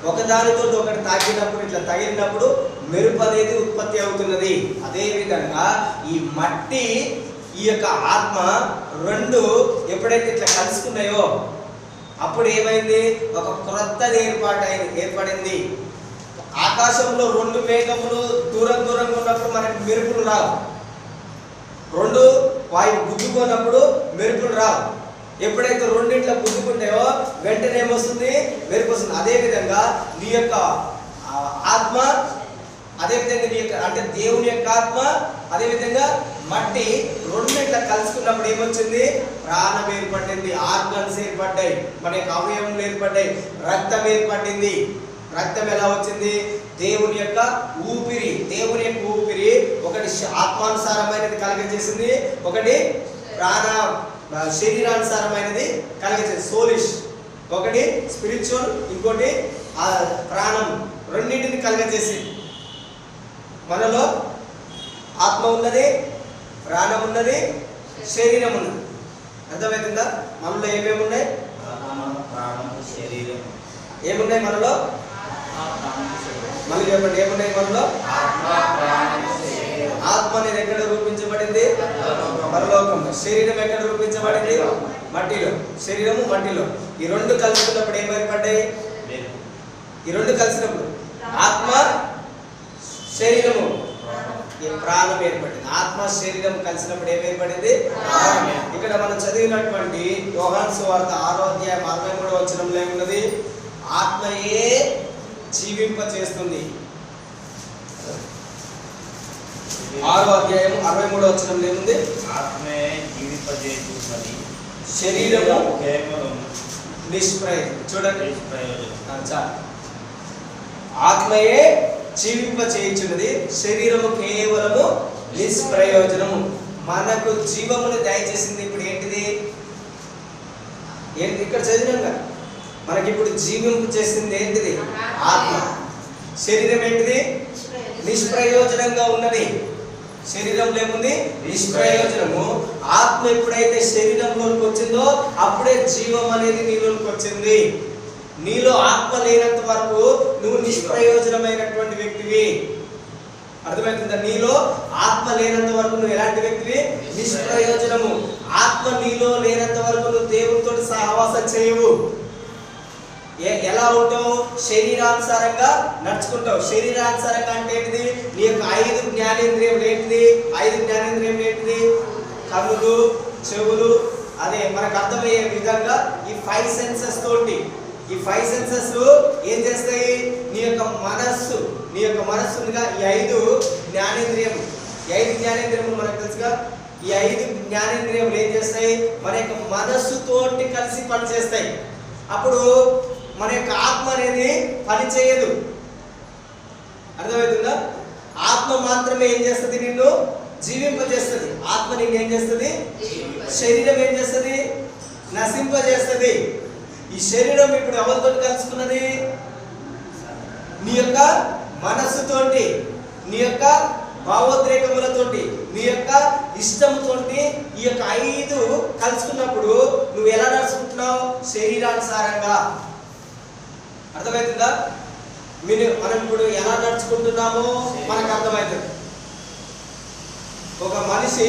ఒకదానితో ఒకటి తాకినప్పుడు, ఇట్లా తగిలినప్పుడు మెరుపు అనేది ఉత్పత్తి అవుతున్నది. అదేవిధంగా ఈ మట్టి, ఈ యొక్క ఆత్మ రెండు ఎప్పుడైతే ఇట్లా కలుసుకున్నాయో అప్పుడు ఏమైంది? ఒక క్రొత్తది ఏర్పడింది. ఆకాశంలో రెండు మేఘములు దూరంగా ఉన్నప్పుడు మనకి మెరుపులు రావు. రెండు వాయువు గుద్దుకున్నప్పుడు మెరుపులు రావు. ఎప్పుడైతే రెండిట్లా గుద్దుకుంటాయో వెంటనే ఏమొస్తుంది? మెరుపు వస్తుంది. అదేవిధంగా నీ యొక్క ఆత్మ, అదేవిధంగా నీ యొక్క అంటే దేవుని యొక్క ఆత్మ, అదేవిధంగా మట్టి రెండిట్లా కలుసుకున్నప్పుడు ఏమొచ్చింది? ప్రాణం ఏర్పడింది, ఆర్గన్స్ ఏర్పడ్డాయి, మన యొక్క అవయవములు ఏర్పడ్డాయి, రక్తం ఏర్పడింది. రక్తం ఎలా వచ్చింది? దేవుని యొక్క ఊపిరి. దేవుని యొక్క ఊపిరి ఒకటి ఆత్మానుసారమైనది కలగజేసింది, ఒకటి శరీరానుసారమైనది కలగజేసింది, సోలిష్. ఒకటి స్పిరిచువల్, ఇంకోటి ప్రాణం. రెండింటిని కలగజేసింది. మనలో ఆత్మ ఉన్నది, ప్రాణం ఉన్నది, శరీరం ఉన్నది. అర్థమవుతుందా? మనలో ఏమేమి ఉన్నాయి? శరీరం ఏమున్నాయి మనలో? మళ్ళీ చెప్పండి, ఏమున్నాయి మనలో? ఆత్మ అనేది ఎక్కడ రూపించబడింది? పరలోకంలో. శరీరం ఎక్కడ రూపించబడింది? మట్టిలో. శరీరము మట్టిలో. ఈ రెండు కలిసినప్పుడు ఏం ఏర్పడ్డాయి? ఈ రెండు కలిసినప్పుడు ఆత్మ, శరీరము, ప్రాణం ఏర్పడింది. ఆత్మ శరీరం కలిసినప్పుడు ఏం ఏర్పడింది? ఇక్కడ మనం చదివినటువంటి యోహాను సువార్త 6వ అధ్యాయం 63వ వచనంలో ఏమున్నది? ఆత్మయే జీవింప చేస్తుంది. 6వ అధ్యాయం 63వ వచనంలో ఏముంది? ఆత్మే జీవింపజేస్తున్నది, శరీరము కేవలం నిష్ప్రయోజనం. చూడండి, నిష్ప్రయోజనం. ఆత్మయే జీవింప చేయించున్నది, శరీరము కేవలము నిష్ప్రయోజనము. మనకు జీవమును దయచేసింది ఇప్పుడు ఏంటిది? ఇక్కడ చదివినాక మనకి ఇప్పుడు జీవింపు చేసింది ఏంటిది? ఆత్మ. శరీరం ఏంటిది? నిష్ప్రయోజనంగా ఉన్నది. శరీరంలో ఏముంది? నిష్ప్రయోజనము. ఆత్మ ఎప్పుడైతే శరీరంలోకి వచ్చిందో అప్పుడే జీవం అనేది నీలోకి వచ్చింది. నీలో ఆత్మ లేనంత వరకు నువ్వు నిష్ప్రయోజనమైనటువంటి వ్యక్తివి. అర్థమవుతుందా? నీలో ఆత్మ లేనంత వరకు నువ్వు ఎలాంటి వ్యక్తివి? నిష్ప్రయోజనము. ఆత్మ నీలో లేనంత వరకు నువ్వు దేవునితో సహవాసం చేయవు. ఎలా ఉంటావు? శరీరానుసారంగా నడుచుకుంటావు. శరీరానుసారంగా అంటే ఏంటిది? నీ యొక్క 5 జ్ఞానేంద్రియం ఏంటిది? 5 జ్ఞానేంద్రియం ఏంటిది? కన్నులు, చెవులు, అదే మనకు అర్థమయ్యే విధంగా ఈ 5 సెన్సెస్ తోటి, ఈ 5 సెన్సెస్ ఏం చేస్తాయి? నీ యొక్క మనస్సుగా ఈ 5 జ్ఞానేంద్రియము, ఈ 5 జ్ఞానేంద్రియములు మనకు తెలుసుగా. ఈ 5 జ్ఞానేంద్రియములు ఏం చేస్తాయి? మన యొక్క మనస్సుతోటి కలిసి పనిచేస్తాయి. అప్పుడు మన యొక్క ఆత్మ అనేది పని చేయదు. అర్థమవుతుందా? ఆత్మ మాత్రమే ఏం చేస్తుంది? నిన్ను జీవింపజేస్తుంది. ఆత్మ నిన్ను ఏం చేస్తుంది? శరీరం ఏం చేస్తుంది? నశింపజేస్తుంది. ఈ శరీరం ఇప్పుడు ఎవరితో కలుసుకున్నది? నీ యొక్క మనస్సుతోటి, నీ యొక్క భావోద్రేకములతోటి, నీ యొక్క ఇష్టముతోటి ఈ యొక్క 5 కలుసుకున్నప్పుడు నువ్వు ఎలా నడుచుకుంటున్నావు? శరీరానుసారంగా. అర్థమవుతుందా? మనం ఇప్పుడు ఎలా నడుచుకుంటున్నామో మనకు అర్థమవుతుంది. ఒక మనిషి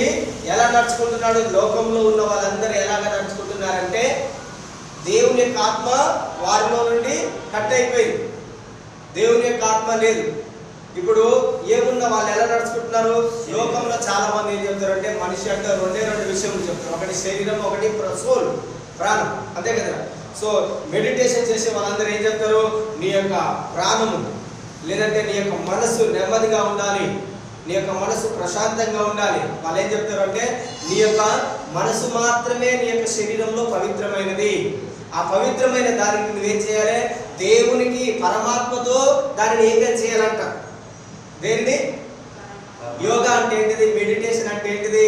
ఎలా నడుచుకుంటున్నాడు? లోకంలో ఉన్న వాళ్ళందరూ ఎలాగ నడుచుకుంటున్నారంటే దేవుని యొక్క ఆత్మ వారిలో నుండి కట్ అయిపోయింది. దేవుని యొక్క ఆత్మ లేదు. ఇప్పుడు ఏమున్న వాళ్ళు ఎలా నడుచుకుంటున్నారు? లోకంలో చాలా మంది ఏం చెప్తారంటే మనిషి అంటే 2 విషయాలు చెప్తారు. ఒకటి శరీరం, ఒకటి సోల్, ప్రాణం. అంతే కదా. సో మెడిటేషన్ చేసే వాళ్ళందరూ ఏం చెప్తారు? నీ యొక్క ప్రాణము లేదంటే నీ యొక్క మనసు నెమ్మదిగా ఉండాలి, నీ యొక్క మనసు ప్రశాంతంగా ఉండాలి. వాళ్ళు ఏం చెప్తారు అంటే నీ యొక్క మనసు మాత్రమే నీ యొక్క శరీరంలో పవిత్రమైనది. ఆ పవిత్రమైన దానిని నువ్వేం చేయాలి? దేవునికి, పరమాత్మతో దానిని ఏకం చేయాలంట. దేనిని? యోగా అంటే ఏంటిది? మెడిటేషన్ అంటే ఏంటిది?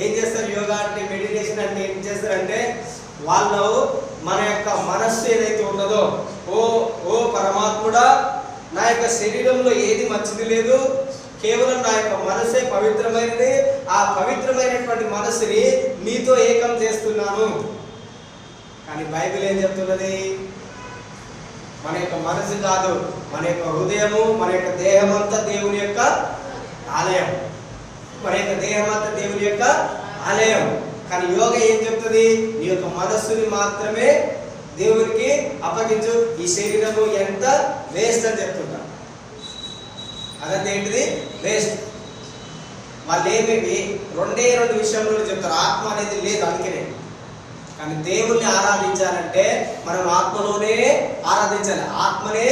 ఏం చేస్తారు? యోగా అంటే, మెడిటేషన్ అంటే ఏం చేస్తారంటే వాళ్ళు మన యొక్క మనస్సు ఏదైతే ఉన్నదో, ఓ పరమాత్ముడా, నా యొక్క శరీరంలో ఏది మంచిది లేదు, కేవలం నా యొక్క మనసే పవిత్రమైనది. ఆ పవిత్రమైనటువంటి మనస్సుని నీతో ఏకం చేస్తున్నాను. కానీ బైబిల్ ఏం చెప్తున్నది? మన యొక్క మనసు కాదు, మన యొక్క హృదయము, మన యొక్క దేహం అంతా దేవుని యొక్క ఆలయం. మన యొక్క దేహం అంతా దేవుని యొక్క ఆలయం. కానీ యోగ ఏం చెప్తుంది? నీ యొక్క మనస్సుని మాత్రమే దేవునికి అప్పగించు. ఈ శరీరము ఎంత వేస్ట్ అని చెప్తుంటా. అదంతా ఏంటిది? వేస్ట్. వాళ్ళు ఏమేమి 2 విషయంలో చెప్తారు. ఆత్మ అనేది లేదు అందుకనే. కానీ దేవుణ్ణి ఆరాధించాలంటే మనం ఆత్మలోనే ఆరాధించాలి. ఆత్మనే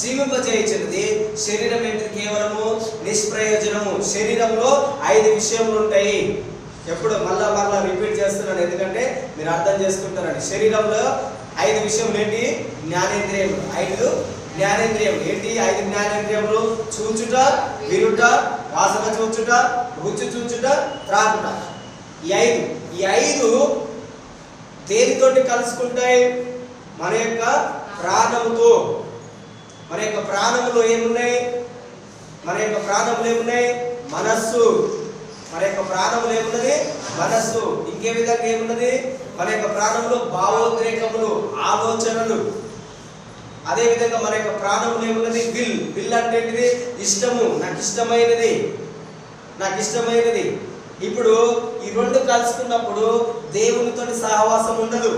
జీవింపజేయించినది. శరీరం ఏంటిది? కేవలము నిష్ప్రయోజనము. శరీరంలో 5 విషయములు ఉంటాయి. ఎప్పుడు మళ్ళా రిపీట్ చేస్తున్నాను, ఎందుకంటే మీరు అర్థం చేసుకుంటారండి. శరీరంలో 5 విషయములు ఏంటి? జ్ఞానేంద్రియములు. 5 జ్ఞానేంద్రియములు ఏంటి? 5 జ్ఞానేంద్రియములు: చూచుట, వినుట, వాసన చూచుట, రుచి చూచుట, త్రాగుట. ఈ 5 దేనితోటి కలుసుకుంటాయి? మన యొక్క ప్రాణముతో. మన యొక్క ప్రాణములో ఏమున్నాయి? మన యొక్క ప్రాణములు ఏమున్నాయి? మనస్సు. మన యొక్క ప్రాణములు ఏమున్నది? మనస్సు. ఇంకే విధంగా ఏమున్నది? మన యొక్క ప్రాణంలో భావోద్రేకములు, ఆలోచనలు. అదే విధంగా మన యొక్క ప్రాణములు ఏమున్నది? విల్ అంటే ఏంటిది? ఇష్టము, నాకు ఇష్టమైనది. ఇప్పుడు ఈ 2 కలుసుకున్నప్పుడు దేవునితో సహవాసం ఉండదు.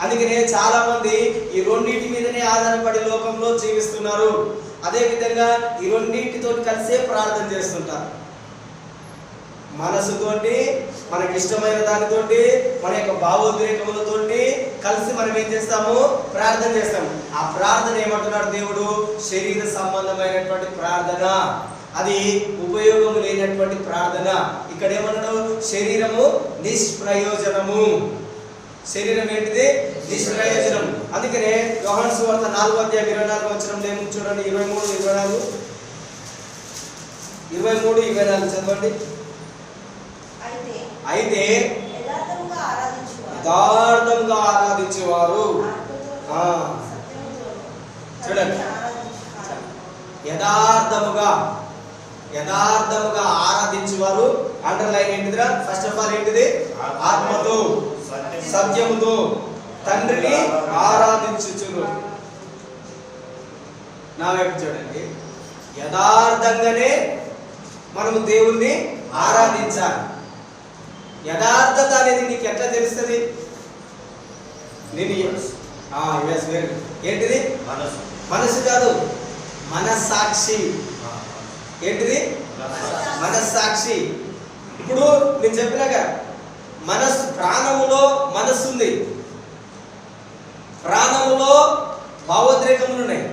అందుకనే చాలా మంది ఈ 2 మీదనే ఆధారపడి లోకంలో జీవిస్తున్నారు. అదే విధంగా ఈ 2 కలిసే ప్రార్థన చేస్తుంటారు. మనసుతోటి, మనకి ఇష్టమైన దానితోటి, మన యొక్క భావోద్రేకములతోటి కలిసి మనం ఏం చేస్తాము? ప్రార్థన చేస్తాము. ఆ ప్రార్థన ఏమంటున్నాడు దేవుడు? శరీర సంబంధమైనటువంటి ప్రార్థన. అది ఉపయోగం లేనటువంటి ప్రార్థన. ఇక్కడ ఏమన్నాడు? శరీరము నిష్ప్రయోజనము. శరీరం ఏంటిది? నిష్ప్రయోజనం. అందుకనే యోహాను సువార్త 4:24 ఏముంది చూడండి. 23-24 చదవండి. అయితే యథార్థంగా ఆరాధించేవారు, చూడండి, యథార్థముగా యథార్థముగా ఆరాధించువారు. అండర్లైన్ ఏంటిదిరా? ఫస్ట్ ఆఫ్ ఆల్ ఏంటిది? ఆత్మతో సత్యముతో తండ్రిని ఆరాధించుచును. నా వైపు చూడండి. యథార్థంగానే మనము దేవుణ్ణి ఆరాధించాలి. యథార్థత అనేది నీకు ఎట్లా తెలుస్తుంది? నేను ఏంటిది? మనసు కాదు, మనస్సాక్షి. ఏంటిది? మనస్సాక్షి. ఇప్పుడు నేను చెప్పినాగా మనస్సు, ప్రాణములో మనస్సు ఉంది, ప్రాణములో భావోద్రేకములు ఉన్నాయి,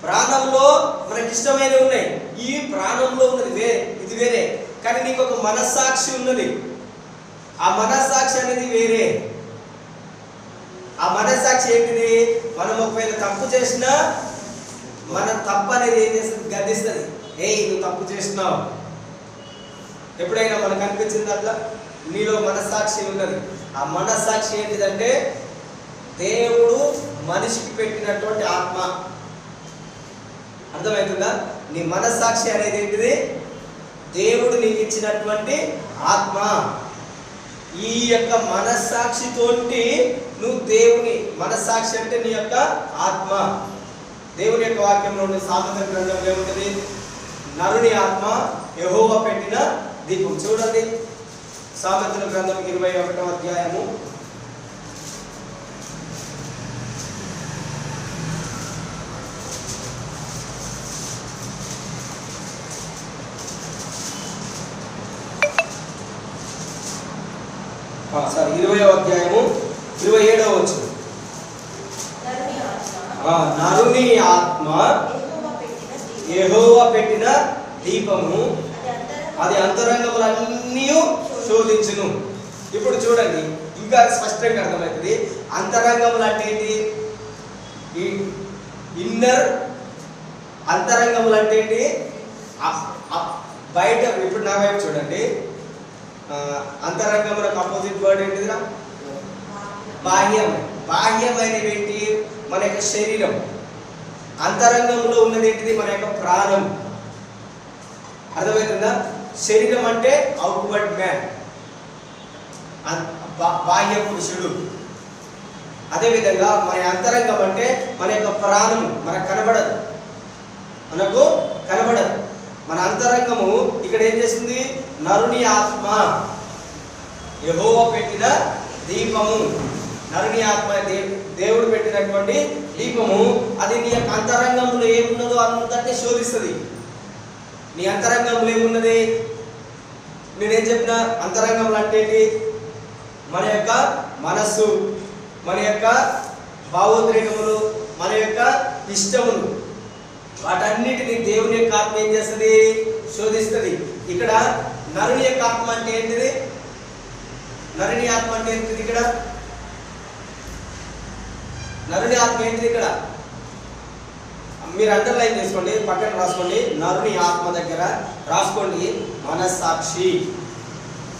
ప్రాణంలో మనకి ఇష్టమైనవి ఉన్నాయి. ఈ ప్రాణంలో ఉన్నది ఇది వేరే, కానీ నీకు ఒక మనస్సాక్షి ఉన్నది. ఆ మనస్సాక్షి అనేది వేరే. ఆ మనస్సాక్షి ఏంటిది? మనం ఒకవేళ తప్పు చేసినా మన తప్పు అనేది ఏం చేస్తుంది? గద్దిస్తుంది. ఏయ్ నువ్వు తప్పు చేసినావు. ఎప్పుడైనా మనకు అనిపించింది అట్లా? నీలో మనస్సాక్షి ఉన్నది. ఆ మనస్సాక్షి ఏంటిదంటే దేవుడు మనిషికి పెట్టినటువంటి ఆత్మ. అర్థమవుతుందా? నీ మనస్సాక్షి అనేది ఏంటిది? దేవుడు నీకు ఇచ్చినటువంటి ఆత్మ. ఈ యొక్క మనస్సాక్షితోటి నువ్వు దేవుని, మనస్సాక్షి అంటే నీ యొక్క ఆత్మ. దేవుని యొక్క వాక్యంలో ఉండే సామెతల గ్రంథంలో ఏముంటుంది? నరుని ఆత్మ యెహోవా పెట్టిన దీపం. చూడండి, సామెతల గ్రంథం 21వ అధ్యాయము 20వ అధ్యాయము 27వ వచనం. నరుని ఆత్మ యెహోవా పెట్టిన దీపము, అది అంతరంగములన్నీ శోధించును. ఇప్పుడు చూడండి, ఇంకా స్పష్టంగా అర్థమవుతుంది. అంతరంగములు అంటే ఏంటి? ఈ ఇన్నర్ అంతరంగములు అంటే ఏంటి? బయట. ఇప్పుడు నా వైపు చూడండి. అంతరంగములకు అపోజిట్ వర్డ్ ఏంటిదిరా? బాహ్యం. బాహ్యమైనవి ఏంటి? మన యొక్క శరీరం. అంతరంగంలో ఉన్నది ఏంటిది? మన యొక్క ప్రాణం. అర్థమవుతుందా? శరీరం అంటే అవుట్వర్డ్ మ్యాన్, బాహ్య పురుషుడు. అదేవిధంగా మన అంతరంగం అంటే మన యొక్క ప్రాణము. మనకు కనబడదు. మన అంతరంగము ఇక్కడ ఏం చేస్తుంది? నరుని ఆత్మ యెహోవా పెట్టిన దీపము. నరుని ఆత్మ దేవుడు పెట్టినటువంటి దీపము. అది నీ యొక్క అంతరంగంలో ఏమున్నదో అంతటే శోధిస్తుంది. నీ అంతరంగంలో ఏమున్నది? నేనేం చెప్పిన? అంతరంగంలో అంటే ఏంటి? మన యొక్క మనస్సు, మన యొక్క భావోద్రేకములు, మన యొక్క ఇష్టములు, వాటన్నిటిని దేవుని యొక్క ఆత్మ ఏం చేస్తుంది? శోధిస్తుంది. ఇక్కడ నరుని యొక్క ఆత్మ అంటే ఏంటిది? నరుని ఆత్మ అంటే ఏంటిది? ఇక్కడ నరుని ఆత్మ ఏంటిది? ఇక్కడ మీరు అండర్లైన్ చేసుకోండి, పక్కన రాసుకోండి. నరుని ఆత్మ దగ్గర రాసుకోండి. మనస్సాక్షి,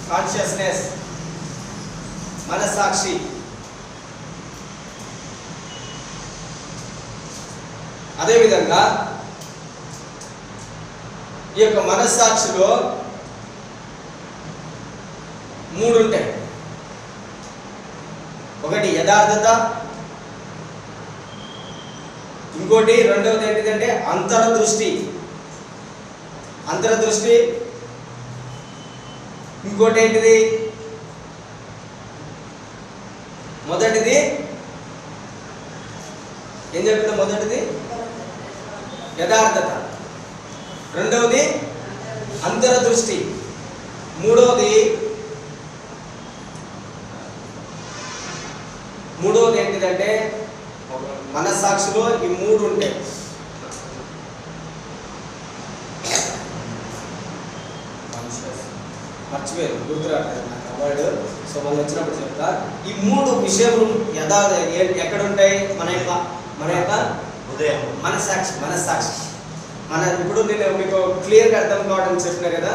కాన్షియస్నెస్, మనస్సాక్షి. అదేవిధంగా ఈ యొక్క మనస్సాక్షిలో 3 ఉంటాయి. ఒకటి యథార్థత, ఇంకోటి రెండవది ఏంటిదంటే అంతరదృష్టి. ఇంకోటి ఏంటిది? మొదటిది ఏం చెప్పింది? మొదటిది యథార్థత, రెండవది అంతరదృష్టి, మూడవది ఏంటిదంటే మనస్సాక్షిలో ఈ 3 ఉంటాయి. మర్చిపోయారు, గుర్తురాట్లేదు నాకు అవార్డు. సో వాళ్ళు వచ్చినప్పుడు చెప్తా. ఈ 3 విషయములు ఎక్కడ ఉంటాయి? మన యొక్క హృదయం, మనస్సాక్షి. ఇప్పుడు నేను మీకు క్లియర్గా అర్థం కావడం చెప్పిన కదా.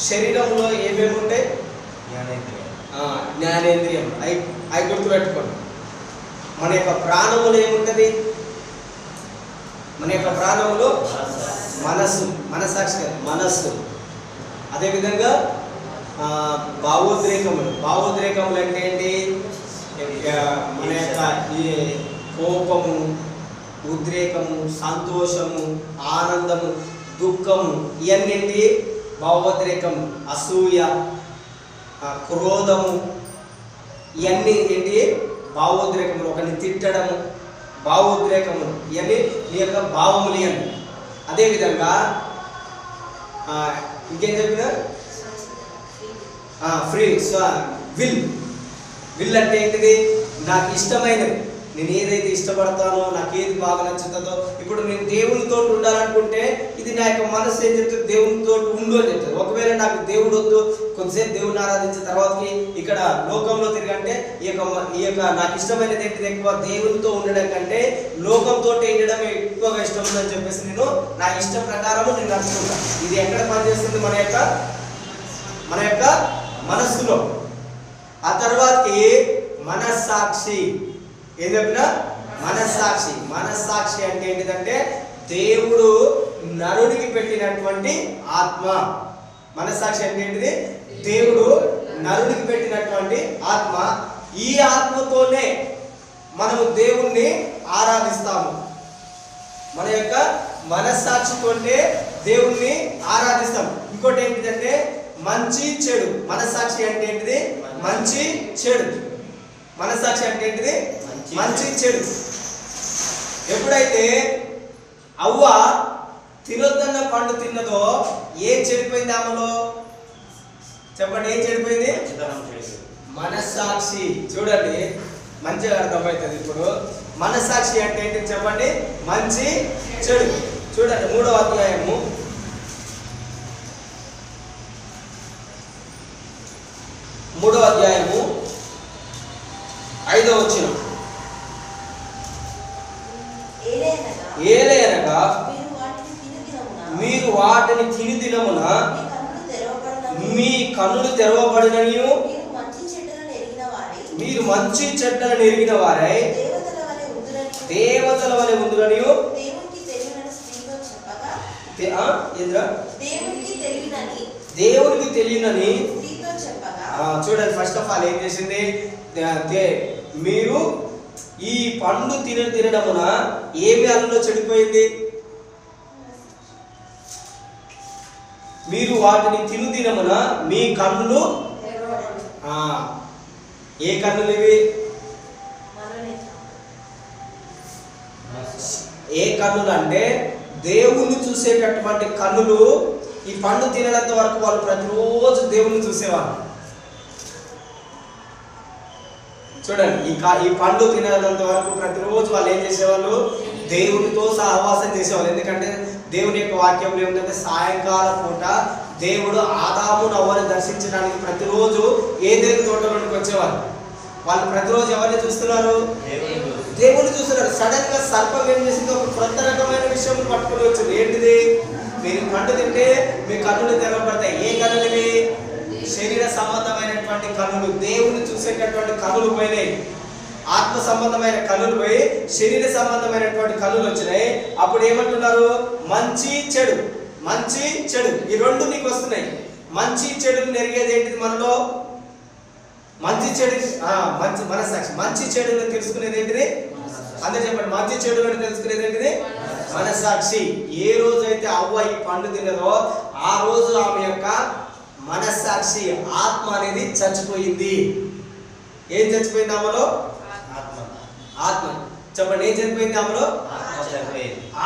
శరీరంలో ఏమేమి ఉంటాయి? జ్ఞానేంద్రియం. అవి గుర్తుపెట్టుకోండి. మన యొక్క ప్రాణములో ఏముంటుంది? మన యొక్క ప్రాణములో మనస్సు, మనస్సాక్షి, మనస్సు. అదేవిధంగా భావోద్రేకములు అంటే ఏంటి? మన యొక్క ఈ కోపము, ఉద్రేకము, సంతోషము, ఆనందము, దుఃఖము, ఇవన్నీ భావోద్రేకము. అసూయ, క్రోధము, ఇవన్నీ ఏంటి? భావోద్రేకములు. ఒకరిని తిట్టడము భావోద్రేకములు. ఇవన్నీ నీ యొక్క భావములు ఇవన్నీ. అదేవిధంగా ఇంకేం చెప్పిన విల్ అంటే ఏంటిది? నాకు ఇష్టమైనది, నేను ఏదైతే ఇష్టపడతానో, నాకు ఏది బాగా నచ్చుతుందో. ఇప్పుడు నేను దేవునితో ఉండాలనుకుంటే ఇది నా యొక్క మనసు ఏం చెప్తుంది? దేవునితో ఉండు అని చెప్తుంది. ఒకవేళ నాకు దేవుడు వద్దు, కొద్దిసేపు దేవుని ఆరాధించిన తర్వాతకి ఇక్కడ లోకంలో తిరగంటే ఈ యొక్క నాకు ఇష్టమైనది ఏంటిది? ఎక్కువ దేవునితో ఉండడం కంటే లోకంతో ఉండడం ఎక్కువగా ఇష్టం ఉందని చెప్పేసి నేను నా ఇష్టం ప్రకారము నేను నడుచుకుంటాను. ఇది ఎక్కడ పనిచేస్తుంది? మన యొక్క మనస్సులో. ఆ తర్వాతకి మనస్సాక్షి. ఏం చెప్పినా? మనస్సాక్షి అంటే ఏంటిదంటే దేవుడు నరుడికి పెట్టినటువంటి ఆత్మ. మనస్సాక్షి అంటే ఏంటిది? దేవుడు నరుడికి పెట్టినటువంటి ఆత్మ. ఈ ఆత్మతోనే మనము దేవుణ్ణి ఆరాధిస్తాము. మన యొక్క మనస్సాక్షితోనే దేవుణ్ణి ఆరాధిస్తాం. ఇంకోటి ఏంటిదంటే మంచి చెడు. మనస్సాక్షి అంటే ఏంటిది? మంచి చెడు. మనస్సాక్షి అంటే ఏంటిది? మంచి చెడు. ఎప్పుడైతే అవ్వ తినొద్దన్న పండు తిన్నదో ఏం చెడిపోయింది ఆమెలో? చెప్పండి, ఏం చెడిపోయింది? మనస్సాక్షి. చూడండి, మంచిగా అర్థమవుతుంది. ఇప్పుడు మనస్సాక్షి అంటే ఏంటి చెప్పండి? మంచి చెడు. చూడండి 3వ అధ్యాయము 5వ వచనం. ఏలయనగా మీరు వాటిని తిని దినమున మీ కన్నులు తెరవబడిననియు మీరు మంచి చెడ్డలను ఎరిగిన వారై దేవతల వలె ఉందురనియు దేవునికి తెలియనని. చూడండి, ఫస్ట్ ఆఫ్ ఆల్ ఏం చేసింది? మీరు ఈ పండు తినడమున ఏమి అందులో చెడిపోయింది? మీరు వాటిని తిను దినమున మీ కన్నులు. ఏ కన్నులు ఇవి? ఏ కన్నులు అంటే దేవుణ్ణి చూసేటటువంటి కన్నులు. ఈ పండు తినేంత వరకు వాళ్ళు ప్రతిరోజు దేవుణ్ణి చూసేవాళ్ళు. చూడండి, ఈ పండు తినేంత వరకు ప్రతిరోజు వాళ్ళు ఏం చేసేవాళ్ళు? దేవునితో సహవాసం చేసేవాళ్ళు. ఎందుకంటే దేవుని యొక్క వాక్యంలో ఏమిటంటే సాయంకాల పూట దేవుడు ఆదాము నవ్వని దర్శించడానికి ప్రతిరోజు ఏదేని తోటలోనికి వచ్చేవాళ్ళు. వాళ్ళు ప్రతిరోజు ఎవరిని చూస్తున్నారు? దేవుని చూస్తున్నారు. సడన్ గా సర్పం ఏం చేసింది? ఒక కొత్త రకమైన విషయం పట్టుకుని వచ్చింది. ఏంటిది? మీరు పండు తింటే మీ కన్నులు తెరవబడతాయి. ఏ కన్నులు ఇవి? శరీర సంబంధమైనటువంటి కన్నులు. దేవుని చూసేటటువంటి కన్నులు పోయినాయి. ఆత్మ సంబంధమైన కన్నులు పోయి శరీర సంబంధమైనటువంటి కన్నులు వచ్చినాయి. అప్పుడు ఏమంటున్నారు? మంచి చెడు. మంచి చెడు ఈ రెండు నీకు వస్తున్నాయి. మంచి చెడులు నెరిగేది ఏంటిది మనలో? మంచి చెడు, మంచి మనస్సాక్షి. మంచి చెడులను తెలుసుకునేది ఏంటిది? అందరూ చెప్పండి, మంచి చెడులను తెలుసుకునేది ఏంటిది? మనస్సాక్షి. ఏ రోజైతే అవ్వ ఈ పండు తిన్నదో ఆ రోజు ఆమె యొక్క మనస్సాక్షి ఆత్మ అనేది చచ్చిపోయింది. ఏం చచ్చిపోయింది ఆమెలో? ఆత్మ. చెప్పండి, ఏం చనిపోయింది ఆమెలో?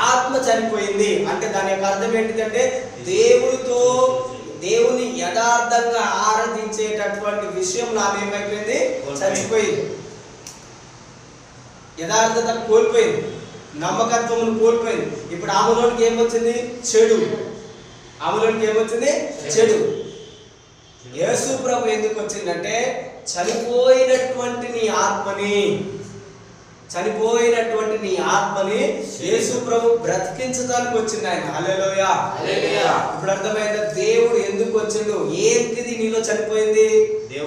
ఆత్మ చనిపోయింది. అంటే దాని యొక్క అర్థం ఏంటిదంటే దేవుని యథార్థంగా ఆరాధించేటటువంటి విషయంలో ఆమె ఏమైపోయింది? చచ్చిపోయింది. యథార్థత కోల్పోయింది, నమ్మకత్వమును కోల్పోయింది. ఇప్పుడు ఆమెలోనికి ఏమొచ్చింది? చెడు. ఆమెలోనికి ఏమొచ్చింది? చెడు. యేసు ప్రభు ఎందుకు వచ్చిందంటే చనిపోయినటువంటి నీ ఆత్మని యేసు ప్రభు బ్రతికించడానికి వచ్చింది ఆయన. హల్లెలూయా. ఇప్పుడు అర్థమైందా దేవుడు ఎందుకు వచ్చిండు? ఏంటిది నీలో చనిపోయింది?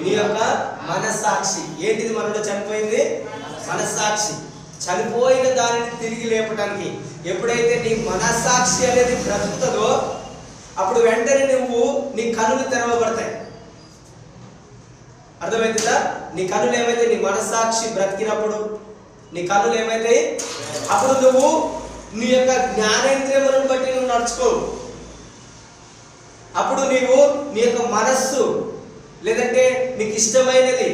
నీ యొక్క మనస్సాక్షి. ఏంటిది మనలో చనిపోయింది? మనస్సాక్షి. చనిపోయిన దానిని తిరిగి లేపడానికి. ఎప్పుడైతే నీ మనస్సాక్షి అనేది బ్రతుకుతుందో అప్పుడు వెంటనే నువ్వు నీ కన్నులు తెరవబడతాయి. అర్థమవుతుందా? నీ కన్నులు ఏమైతే, నీ మనస్సాక్షి బ్రతికినప్పుడు నీ కన్నులు ఏమైతే, అప్పుడు నువ్వు నీ యొక్క జ్ఞానేంద్రియములను బట్టి నువ్వు నడుచుకోవు. అప్పుడు నీవు నీ యొక్క మనస్సు, లేదంటే నీకు ఇష్టమైనది,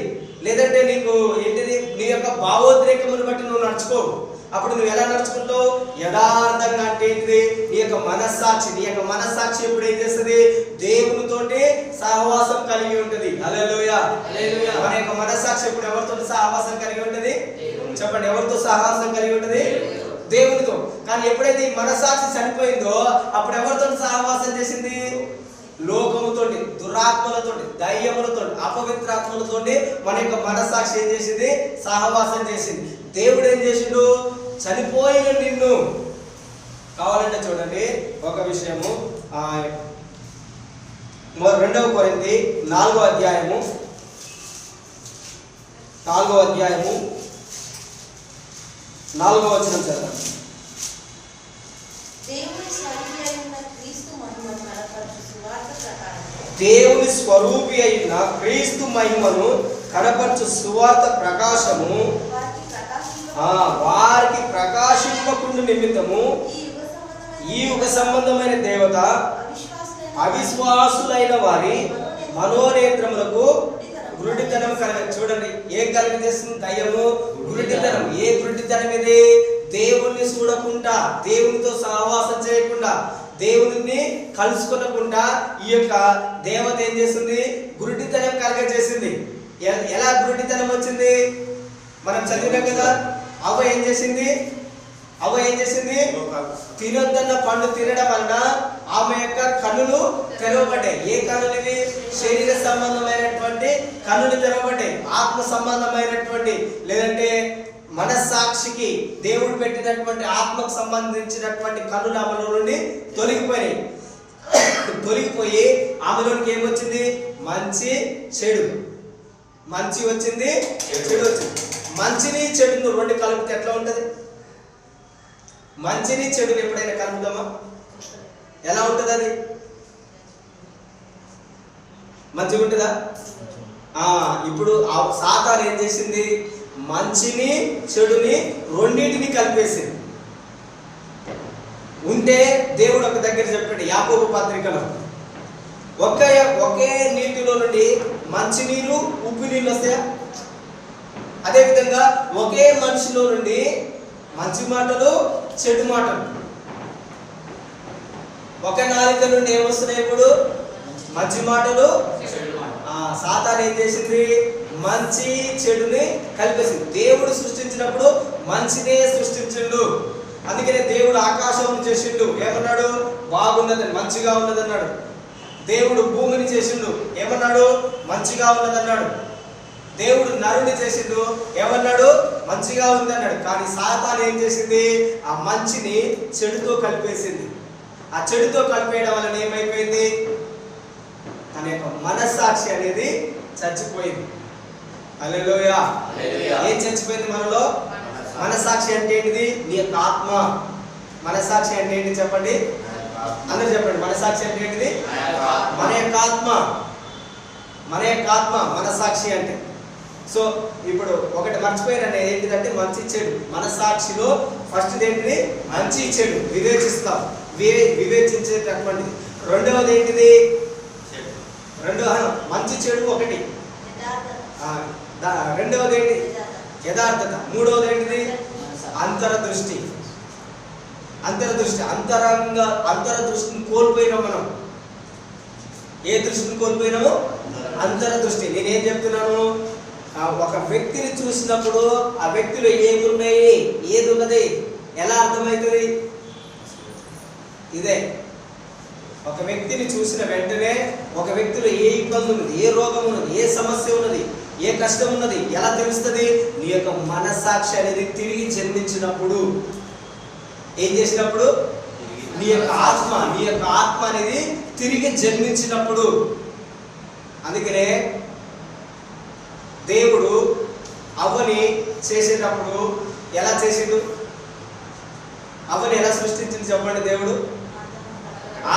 లేదంటే నీకు ఏంటిది, నీ యొక్క భావోద్రేకమును బట్టి నువ్వు నడుచుకోవు. అప్పుడు నువ్వు ఎలా నడుచుకుంటావు? యథార్థంగా అంటే ఏంటిది? నీ యొక్క మనస్సాక్షి ఎప్పుడు ఏం చేస్తుంది? దేవునితోటి సహవాసం కలిగి ఉంటుంది. హల్లెలూయా. మన యొక్క మనస్సాక్షి ఎప్పుడు ఎవరితో సహవాసం కలిగి ఉంటుంది? చెప్పండి, ఎవరితో సహవాసం కలిగి ఉంటుంది? దేవునితో. కానీ ఎప్పుడైతే ఈ మనస్సాక్షి చనిపోయిందో అప్పుడు ఎవరితో సహవాసం చేసింది? లోకముతోటి, దురాత్మలతోటి, దయ్యములతోటి, అపవిత్రాత్మలతోటి మన యొక్క మనస్సాక్షి ఏం చేసింది? సహవాసం చేసింది. దేవుడు ఏం చేసిండు? చనిపోయిన నిన్ను, కావాలంటే చూడండి ఒక విషయము, 2 కొరింథీ 4వ అధ్యాయము 4వ వచనం చదవండి. దేవుని స్వరూపి అయిన క్రీస్తు మహిమను కనపరచు సువార్త ప్రకాశము వారికి ప్రకాశింపకుండు నిమిత్తము ఈ యుగ సంబంధమైన దేవత అవిశ్వాసులైన వారి మనోనేత్రములకు గురుడితనం కలగ. చూడండి, ఏం కలిగజేస్తుంది? దయ్యము, గురుడితనం. ఏ గురుడితనం ఇది? దేవుణ్ణి చూడకుండా, దేవునితో సహవాసం చేయకుండా, దేవుని కలుసుకొనకుండా ఈ యొక్క దేవత ఏం చేస్తుంది? గురుడితనం కలగజేసింది. ఎలా గురుడితనం వచ్చింది? మనం చదివినాం కదా. అవ్వ ఏం చేసింది? తినొద్దన్న పండు తినడం వలన ఆమె యొక్క కన్నులు తెరవబడ్డాయి. ఏ కన్నులు ఇవి? శరీర సంబంధమైనటువంటి కన్నులు తెరవబడ్డాయి. ఆత్మ సంబంధమైనటువంటి, లేదంటే మనస్సాక్షికి దేవుడు పెట్టినటువంటి ఆత్మకు సంబంధించినటువంటి కన్నులు ఆమెలో నుండి తొలగిపోయి ఆమెలోనికి ఏమొచ్చింది? మంచి చెడు. మంచి వచ్చింది, చెడు వచ్చింది. మంచిని చెడును రెండు కలిపితే ఎట్లా ఉంటుంది? మంచిని చెడుని ఎప్పుడైనా కలుపుదామా? ఎలా ఉంటుంది? అది మంచిగా ఉంటుందా? ఇప్పుడు సాతాను ఏం చేసింది? మంచిని చెడుని రెండింటిని కలిపేసింది. ఉంటే దేవుడు ఒక దగ్గర చెప్పాడు యాకోబు పత్రికలో, ఒకే నీటిలో నుండి మంచి నీళ్ళు, ఉప్పు నీళ్ళు వస్తాయా? అదేవిధంగా ఒకే మనిషిలో నుండి మంచి మాటలు, చెడు మాటలు. ఒక నాలుక నుండి ఏమొస్తున్నాయి? ఇప్పుడు మంచి మాటలు. సాతాను ఏం చేసింది? మంచి చెడుని కలిపేసింది. దేవుడు సృష్టించినప్పుడు మంచినే సృష్టించిండు. అందుకనే దేవుడు ఆకాశం చేసిండు, ఏమన్నాడు? బాగున్నదని, మంచిగా ఉన్నదన్నాడు. దేవుడు భూమిని చేసిండు, ఏమన్నాడు? మంచిగా ఉన్నదన్నాడు. దేవుడు నరుని చేసిండు, ఏమన్నాడు? మంచిగా ఉందన్నాడు. కానీ సాతాను ఏం చేసింది? ఆ మంచిని చెడుతో కలిపేసింది. ఆ చెడుతో కలిపేయడం వలన ఏమైపోయింది? తన యొక్క మనస్సాక్షి అనేది చచ్చిపోయింది. హల్లెలూయా. ఏం చచ్చిపోయింది మనలో? మనస్సాక్షి అంటే ఏంటిది? నీ యొక్క ఆత్మ. మనస్సాక్షి అంటే ఏంటి చెప్పండి, అందరూ చెప్పండి. మనస్సాక్షి అంటే ఏంటిది? మన యొక్క ఆత్మ. మన యొక్క ఆత్మ మనస్సాక్షి అంటే. సో ఇప్పుడు ఒకటి మర్చిపోయిన ఏంటిదంటే మంచి చెడు. మనస్సాక్షిలో ఫస్ట్ ఏంటిది? మంచి చెడు వివేచిస్తాం, వివేచించేటటువంటిది. రెండవది ఏంటిది? మంచి చెడు ఒకటి. రెండవది ఏంటి? యథార్థత. మూడవది ఏంటిది? అంతరదృష్టి. అంతరదృష్టిని కోల్పోయినాం మనం. ఏ దృష్టిని కోల్పోయినాము? అంతరదృష్టి. నేనేం చెప్తున్నాను? ఒక వ్యక్తిని చూసినప్పుడు ఆ వ్యక్తిలో ఏమున్నాయి, ఏది ఉన్నది ఎలా అర్థమవుతుంది? ఇదే. ఒక వ్యక్తిని చూసిన వెంటనే ఒక వ్యక్తిలో ఏ ఇబ్బంది ఉన్నది, ఏ రోగం ఉన్నది, ఏ సమస్య ఉన్నది, ఏ కష్టం ఉన్నది ఎలా తెలుస్తుంది? నీ యొక్క మనస్సాక్షి అనేది తిరిగి జన్మించినప్పుడు. ఏం చేసినప్పుడు? నీ యొక్క ఆత్మ అనేది తిరిగి జన్మించినప్పుడు. అందుకనే దేవుడు అవ్వని చేసేటప్పుడు ఎలా చేసిండు? అవ్వని ఎలా సృష్టించింది చెప్పండి? దేవుడు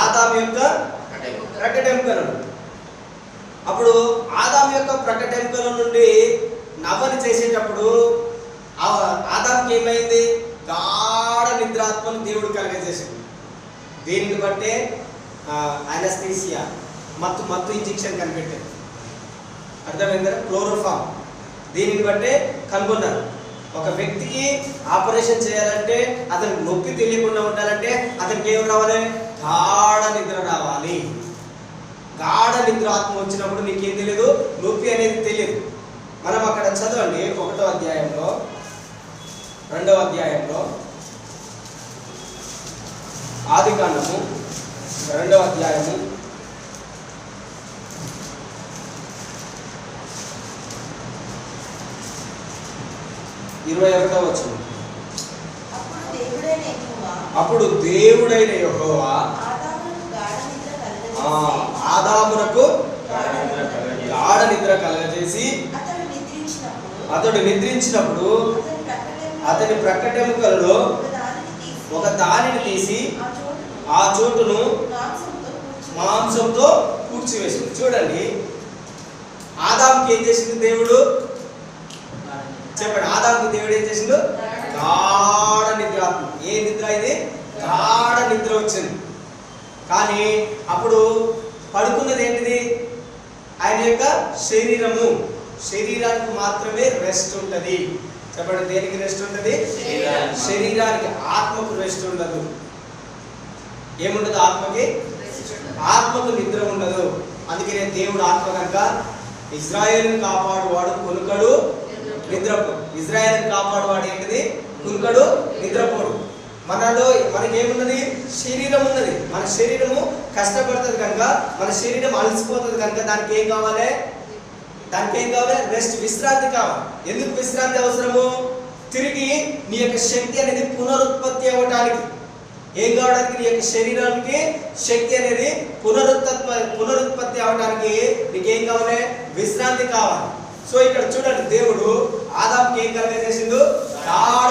ఆదాము యొక్క ప్రకటెముకలను. అప్పుడు ఆదాము యొక్క ప్రకటెముకల నుండి నవ్వని చేసేటప్పుడు ఆదాముకి ఏమైంది? గాఢ నిద్రాత్మను దేవుడు కలగజేసింది. దీనిని బట్టే అనస్థీసియా మత్తు ఇంజెక్షన్ కనిపెట్టారు. అర్థమైందా? క్లోరోఫామ్. దీనిని బట్టే కనుగొన్నారు. ఒక వ్యక్తికి ఆపరేషన్ చేయాలంటే అతనికి నొప్పి తెలియకుండా ఉండాలంటే అతనికి ఏం రావాలి? గాఢ నిద్ర రావాలి. గాఢ నిద్ర ఆత్మ వచ్చినప్పుడు నీకేం తెలియదు, నొప్పి అనేది తెలియదు. మనం అక్కడ చదవండి 1వ అధ్యాయంలో 2వ అధ్యాయంలో ఆదికాండము 2వ అధ్యాయము 21వ వచనం. అప్పుడు దేవుడైన యెహోవా ఆదామునకు గాఢ నిద్ర కలగజేసి అతడు నిద్రించినప్పుడు అతని ప్రకటెముకలలో ఒక దానిని తీసి ఆ చోటును మాంసంతో పూడ్చివేసింది. చూడండి, ఆదాముకి ఏం చేసింది దేవుడు? చెప్పండి, ఆదాముకి దేవుడు ఏం చేసిండు? గాఢ నిద్ర. ఏ నిద్ర ఇది? గాఢ నిద్ర వచ్చింది. కానీ అప్పుడు పడుకున్నది ఏంటిది? ఆయన యొక్క శరీరము. శరీరానికి మాత్రమే రెస్ట్ ఉంటుంది. చెప్పండి, దేనికి రెస్ట్ ఉంటుంది? శరీరానికి. ఆత్మకు రెస్ట్ ఉండదు. ఏముండదు ఆత్మకి? ఆత్మకు నిద్ర ఉండదు. అందుకనే దేవుడు ఆత్మ కనుక ఇజ్రాయేలుని కాపాడువాడు కునుకడు నిద్రపోడు. ఇజ్రాయేలుని కాపాడువాడు ఏంటిది? కునుకడు నిద్రపోడు. మనలో మనకేమున్నది? శరీరం ఉన్నది. మన శరీరము కష్టపడుతుంది కనుక, మన శరీరం అలసిపోతుంది కనుక దానికి ఏం కావాలి? రెస్ట్, విశ్రాంతి కావాలి. ఎందుకు విశ్రాంతి అవసరము? తిరిగి నీ యొక్క శక్తి అనేది పునరుత్పత్తి అవ్వడానికి. ఏం కావడానికి? నీ యొక్క శరీరానికి శక్తి అనేది పునరుత్పత్తి అవడానికి నీకేం కావాలి? విశ్రాంతి కావాలి. సో ఇక్కడ చూడండి, దేవుడు ఆదాముకి ఏం కలగజేసిండు? గాఢ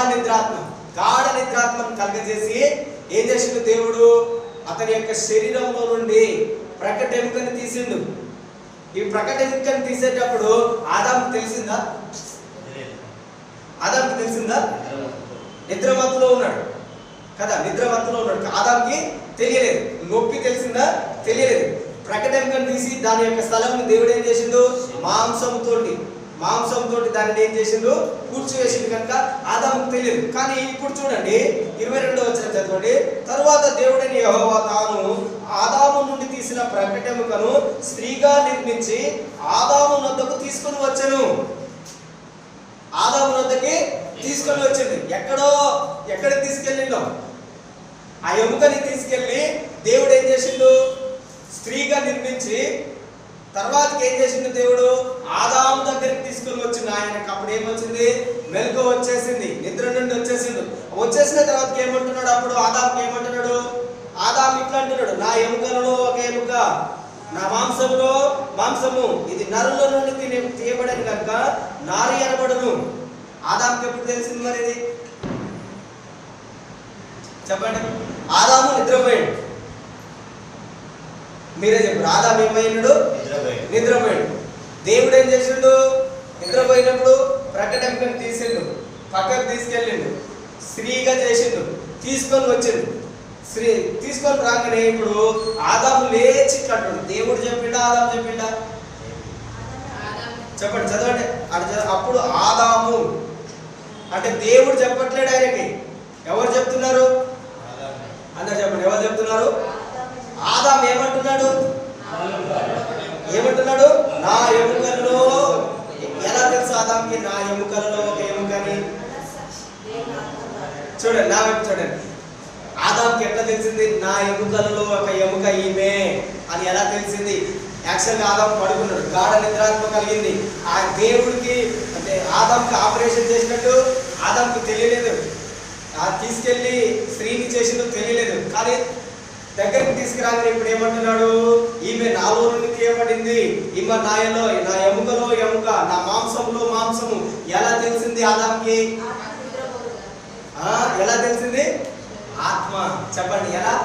నిద్రాత్మను కలగజేసి ఏం చేసిండు దేవుడు? అతని యొక్క శరీరంలో నుండి ప్రకటెముకని తీసిండు. ఈ ప్రకటెముకని తీసేటప్పుడు ఆదాముకి తెలిసిందా? నిద్రమత్తులో ఉన్నాడు కదా, నిద్రమత్తులో ఉన్నాడు. ఆదాముకి తెలియలేదు. నొప్పి తెలిసిందా? తెలియలేదు. ప్రకటెముకని తీసి దాని యొక్క స్థలంని దేవుడు ఏం చేసిండు? మాంసంతో దానిని ఏం చేసిండు? కూర్చివేసిండు. కనుక ఆదాముకు తెలియదు. కానీ ఇప్పుడు చూడండి 22వ వచనం చదవండి. తరువాత దేవుడైన యెహోవా తాను ఆదాము నుండి తీసిన ప్రకటెముకను స్త్రీగా నిర్మించి ఆదాము వద్దకు తీసుకొని వచ్చెను. ఆదాము వద్దకి తీసుకొని వచ్చింది. ఎక్కడికి తీసుకెళ్ళిందో ఆ ఎముకని తీసుకెళ్ళి దేవుడు ఏం చేసిండు? స్త్రీగా నిర్మించి తర్వాతకి ఏం చేసిండు దేవుడు? ఆదాము దగ్గరికి తీసుకుని వచ్చింది. ఆయనకు అప్పుడు ఏమొచ్చింది? మెలకువ వచ్చేసింది, నిద్ర నుండి వచ్చేసిన తర్వాతకి ఏమంటున్నాడు? అప్పుడు ఆదాముకి ఏమంటున్నాడు? ఆదాము ఇట్లా అంటున్నాడు, నా ఎముకలలో ఒక ఎముక, నా మాంసంలో మాంసము, ఇది నరుల నుండి తీయబడని కనుక నారి అనబడును. ఆదాముకి ఎప్పుడు తెలిసింది మరి ఇది? చెప్పండి. ఆదాము నిద్రపోయాడు. మీరే చెప్పారు. ఆదాము ఏమైనాడు? నిద్రపోయాడు. దేవుడు ఏం చేసిండు? నిద్రపోయినప్పుడు ప్రకటెముకను తీసిండు, పక్కకు తీసుకెళ్ళిండు, స్త్రీగా చేసిండు, తీసుకొని వచ్చిండు. తీసుకొని రాగానే ఇప్పుడు ఆదాము లేచి కట్టాడు. దేవుడు చెప్పిండా ఆదాము చెప్పిండా? చెప్పండి, చదవండి. అప్పుడు ఆదాము అంటే దేవుడు చెప్పట్లేడు ఆయనకి. ఎవరు చెప్తున్నారు? అందరు చెప్పండి, ఎవరు చెప్తున్నారు? ఆదాము ఏమంటున్నాడు? నా ఎముకలలో. ఎలా తెలుసు ఆదాముకి నా ఎముకలలో ఒక ఎముకని? చూడండి, నా వైపు చూడండి. ఆదాముకి ఎట్లా తెలిసింది నా ఎముకలలో ఒక ఎముక ఈమె అని? ఎలా తెలిసింది? యాక్చువల్గా ఆదాము పడుకున్నాడు, గాఢ నిద్రాత్మ కలిగింది. ఆ దేవుడికి అంటే ఆదాముకి ఆపరేషన్ చేసినట్టు ఆదాముకి తెలియలేదు. తీసుకెళ్ళి స్త్రీని చేసినట్టు తెలియలేదు. కానీ దగ్గరికి తీసుకురాగానే ఇప్పుడు ఏమంటున్నాడు? ఈమె నాలో నుండి తీయబడింది, ఈమె నా ఎముకలో ఎముక, నా మాంసంలో మాంసము. ఎలా తెలిసింది ఆదాముకి? ఎలా తెలిసింది? ఆత్మ. చెప్పండి, ఎలా?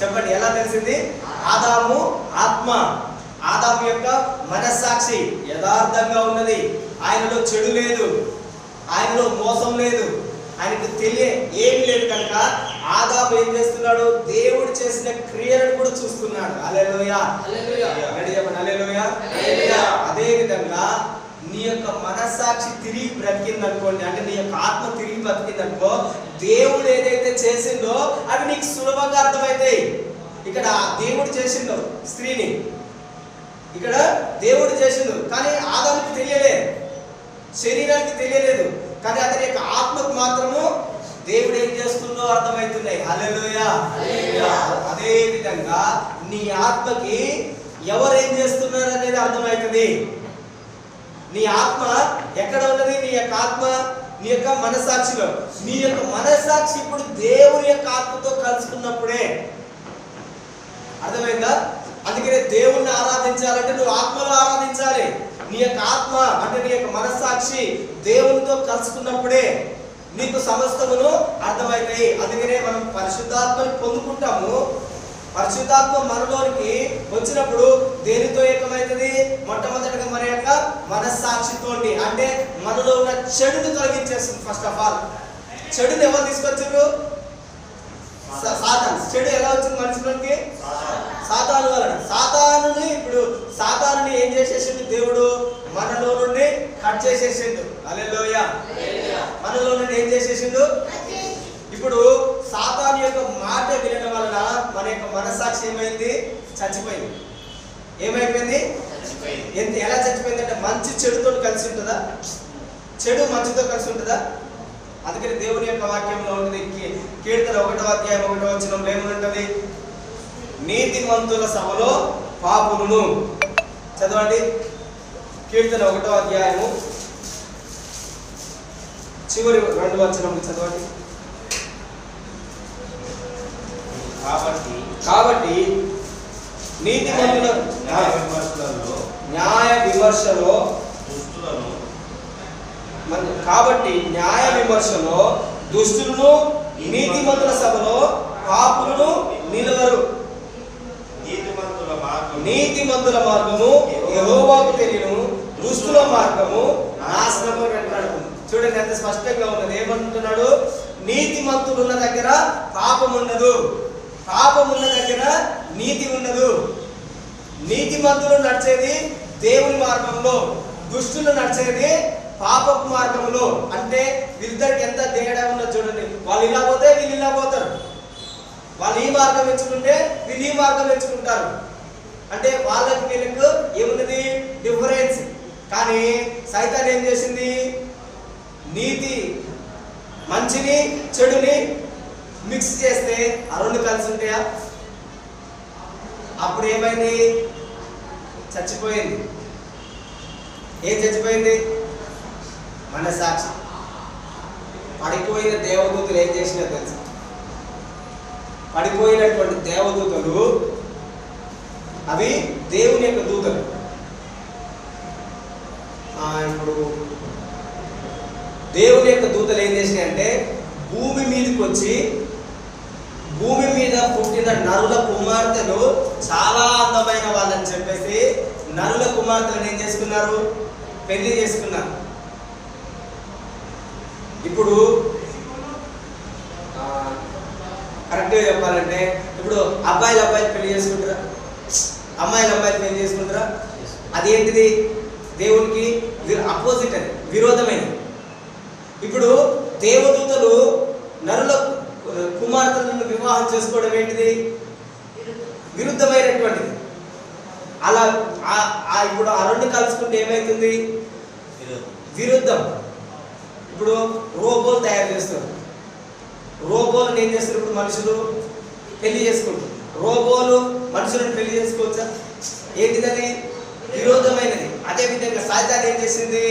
చెప్పండి, ఎలా తెలిసింది? ఆదాము ఆత్మ, ఆదాము యొక్క మనస్సాక్షి యథార్థంగా ఉన్నది. ఆయనలో చెడు లేదు, ఆయనలో మోసం లేదు, ఆయనకు ఏమి లేదు. కనుక ఆదాము ఏం చేస్తున్నాడు? దేవుడు చేసిన క్రియలను కూడా చూస్తున్నాడు. హల్లెలూయా, చెప్పండి హల్లెలూయా. అదే విధంగా నీ యొక్క మనస్సాక్షి తిరిగి బ్రతికింది అనుకోండి, అంటే నీ యొక్క ఆత్మ తిరిగి బ్రతికింది అనుకో, దేవుడు ఏదైతే చేసిందో అవి నీకు సులభంగా అర్థమవుతాయి. ఇక్కడ దేవుడు చేసిండు స్త్రీని, ఇక్కడ దేవుడు చేసిండు, కానీ ఆదాముకి తెలియలేదు, శరీరానికి తెలియలేదు, కానీ అతని యొక్క ఆత్మకు మాత్రము దేవుడు ఏం చేస్తుందో అర్థమవుతున్నాయి. హల్లెలూయా. అదే విధంగా నీ ఆత్మకి ఎవరు ఏం చేస్తున్నారు అనేది అర్థమవుతుంది. నీ ఆత్మ ఎక్కడ ఉన్నది? నీ యొక్క ఆత్మ నీ యొక్క మనస్సాక్షిలో. నీ యొక్క మనస్సాక్షి ఇప్పుడు దేవుని యొక్క ఆత్మతో కలుసుకున్నప్పుడే అర్థమైందా? అందుకనే దేవుణ్ణి ఆరాధించాలంటే నువ్వు ఆత్మలో ఆరాధించాలి. నీ యొక్క ఆత్మ అంటే నీ యొక్క మనస్సాక్షి దేవునితో కలుసుకున్నప్పుడే నీకు సమస్తమును అర్థమవుతాయి. అందుకనే మనం పరిశుద్ధాత్మని పొందుకుంటాము. పరిశుద్ధాత్మ మనలోనికి వచ్చినప్పుడు దేనితో ఏకమవుతుంది? మొట్టమొదటిగా మన యొక్క మనస్సాక్షితోటి, అంటే మనలో ఉన్న చెడుని తొలగించేస్తుంది. ఫస్ట్ ఆఫ్ ఆల్ చెడుని ఎవరు తీసుకొచ్చారు? సాతాను. చెడు ఎలా వచ్చింది మనుషులకి? సాతాను వలన. ఇప్పుడు సాతానుని ఏం చేసేసిండు? దేవుడు మనలో నుండి కట్ చేసేసిండు. హల్లెలూయా. మనలో నుండి ఏం చేసేసిండు? ఇప్పుడు సాతాను యొక్క మాట వినడం వలన మన యొక్క మనస్సాక్షి ఏమైంది? చచ్చిపోయింది. ఏమైపోయింది? ఎలా చచ్చిపోయింది అంటే మంచి చెడుతో కలిసి ఉంటుందా? చెడు మంచితో కలిసి ఉంటుందా? అందుకని దేవుని యొక్క వాక్యంలో ఉంటుంది. కీర్తన 1వ అధ్యాయం 1వ వచనంలో ఏమనుంటది? నీతిమంతుల సభలో పాపులను. చదవండి. కీర్తన 1వ అధ్యాయము చివరి 2 వచనములు చదవండి. కాబట్టి నీతిమంతుల న్యాయ విమర్శలో కాబట్టి న్యాయ విమర్శలో దుష్టులను, నీతిమంతుల సభలో పాపులను నిలవరు. నీతిమంతుల మార్గము యెహోవాకు తెలియను, దుష్టుల మార్గము నాశనము వెంటాడుతుంది. చూడండి ఎంత స్పష్టంగా ఉన్నది. ఏమంటున్నాడు? నీతిమంతులు ఉన్న దగ్గర పాపం ఉండదు, పాపం ఉన్న దగ్గర నీతి ఉండదు. నీతిమంతులు నడిచేది దేవుని మార్గంలో, దుష్టులు నడిచేది పాపపు మార్గంలో. అంటే వీళ్ళిద్దరికి ఎంత తేడా ఉన్నది చూడండి. వాళ్ళు ఇలా పోతే వీళ్ళు ఇలా పోతారు, వాళ్ళు ఈ మార్గం ఎంచుకుంటే వీళ్ళు ఈ మార్గం ఎంచుకుంటారు. అంటే వాళ్ళకి వీళ్ళకు ఏమున్నది? డిఫరెన్స్. కానీ సైతాన్ ఏం చేసింది? నీతి మంచిని చెడుని మిక్స్ చేస్తే ఆ రెండు కలిసి ఉంటాయా? అప్పుడు ఏమైంది? చచ్చిపోయింది. ఏం చచ్చిపోయింది? మనస్సాక్షి. పడిపోయిన దేవదూతలు ఏం చేసినా తెలుసు? పడిపోయినటువంటి దేవదూతలు అవి దేవుని యొక్క దూతలు. ఇప్పుడు దేవుని యొక్క దూతలు ఏం చేసినాయంటే భూమి మీదకి వచ్చి, భూమి మీద పుట్టిన నరుల కుమార్తెలు చాలా అందమైన వాళ్ళని చెప్పేసి నరుల కుమార్తెలను ఏం చేసుకున్నారు? పెళ్లి చేసుకున్నారు. ఇప్పుడు కరెక్ట్గా చెప్పాలంటే ఇప్పుడు అబ్బాయిలు పెళ్లి చేసుకుంటారా? అమ్మాయిలు పెళ్లి చేసుకుంటారా? అదేంటిది? దేవునికి అపోజిట్, అది విరోధమైనది. ఇప్పుడు దేవదూతలు నరుల కుమార్తెలను వివాహం చేసుకోవడం ఏంటిది? విరుద్ధమైనటువంటిది. అలా ఇప్పుడు ఆ రెండు కలుసుకుంటే ఏమైతుంది? విరుద్ధం. ఇప్పుడు రోబోలు తయారు చేస్తారు. రోబోలను ఏం చేస్తారు? ఇప్పుడు మనుషులు పెళ్లి చేసుకుంటారు. రోబోలు మనుషులను పెళ్లి చేసుకోవచ్చా? ఏంటిదని? విరోధమైనది. అదేవిధంగా సాతాను ఏం చేసింది?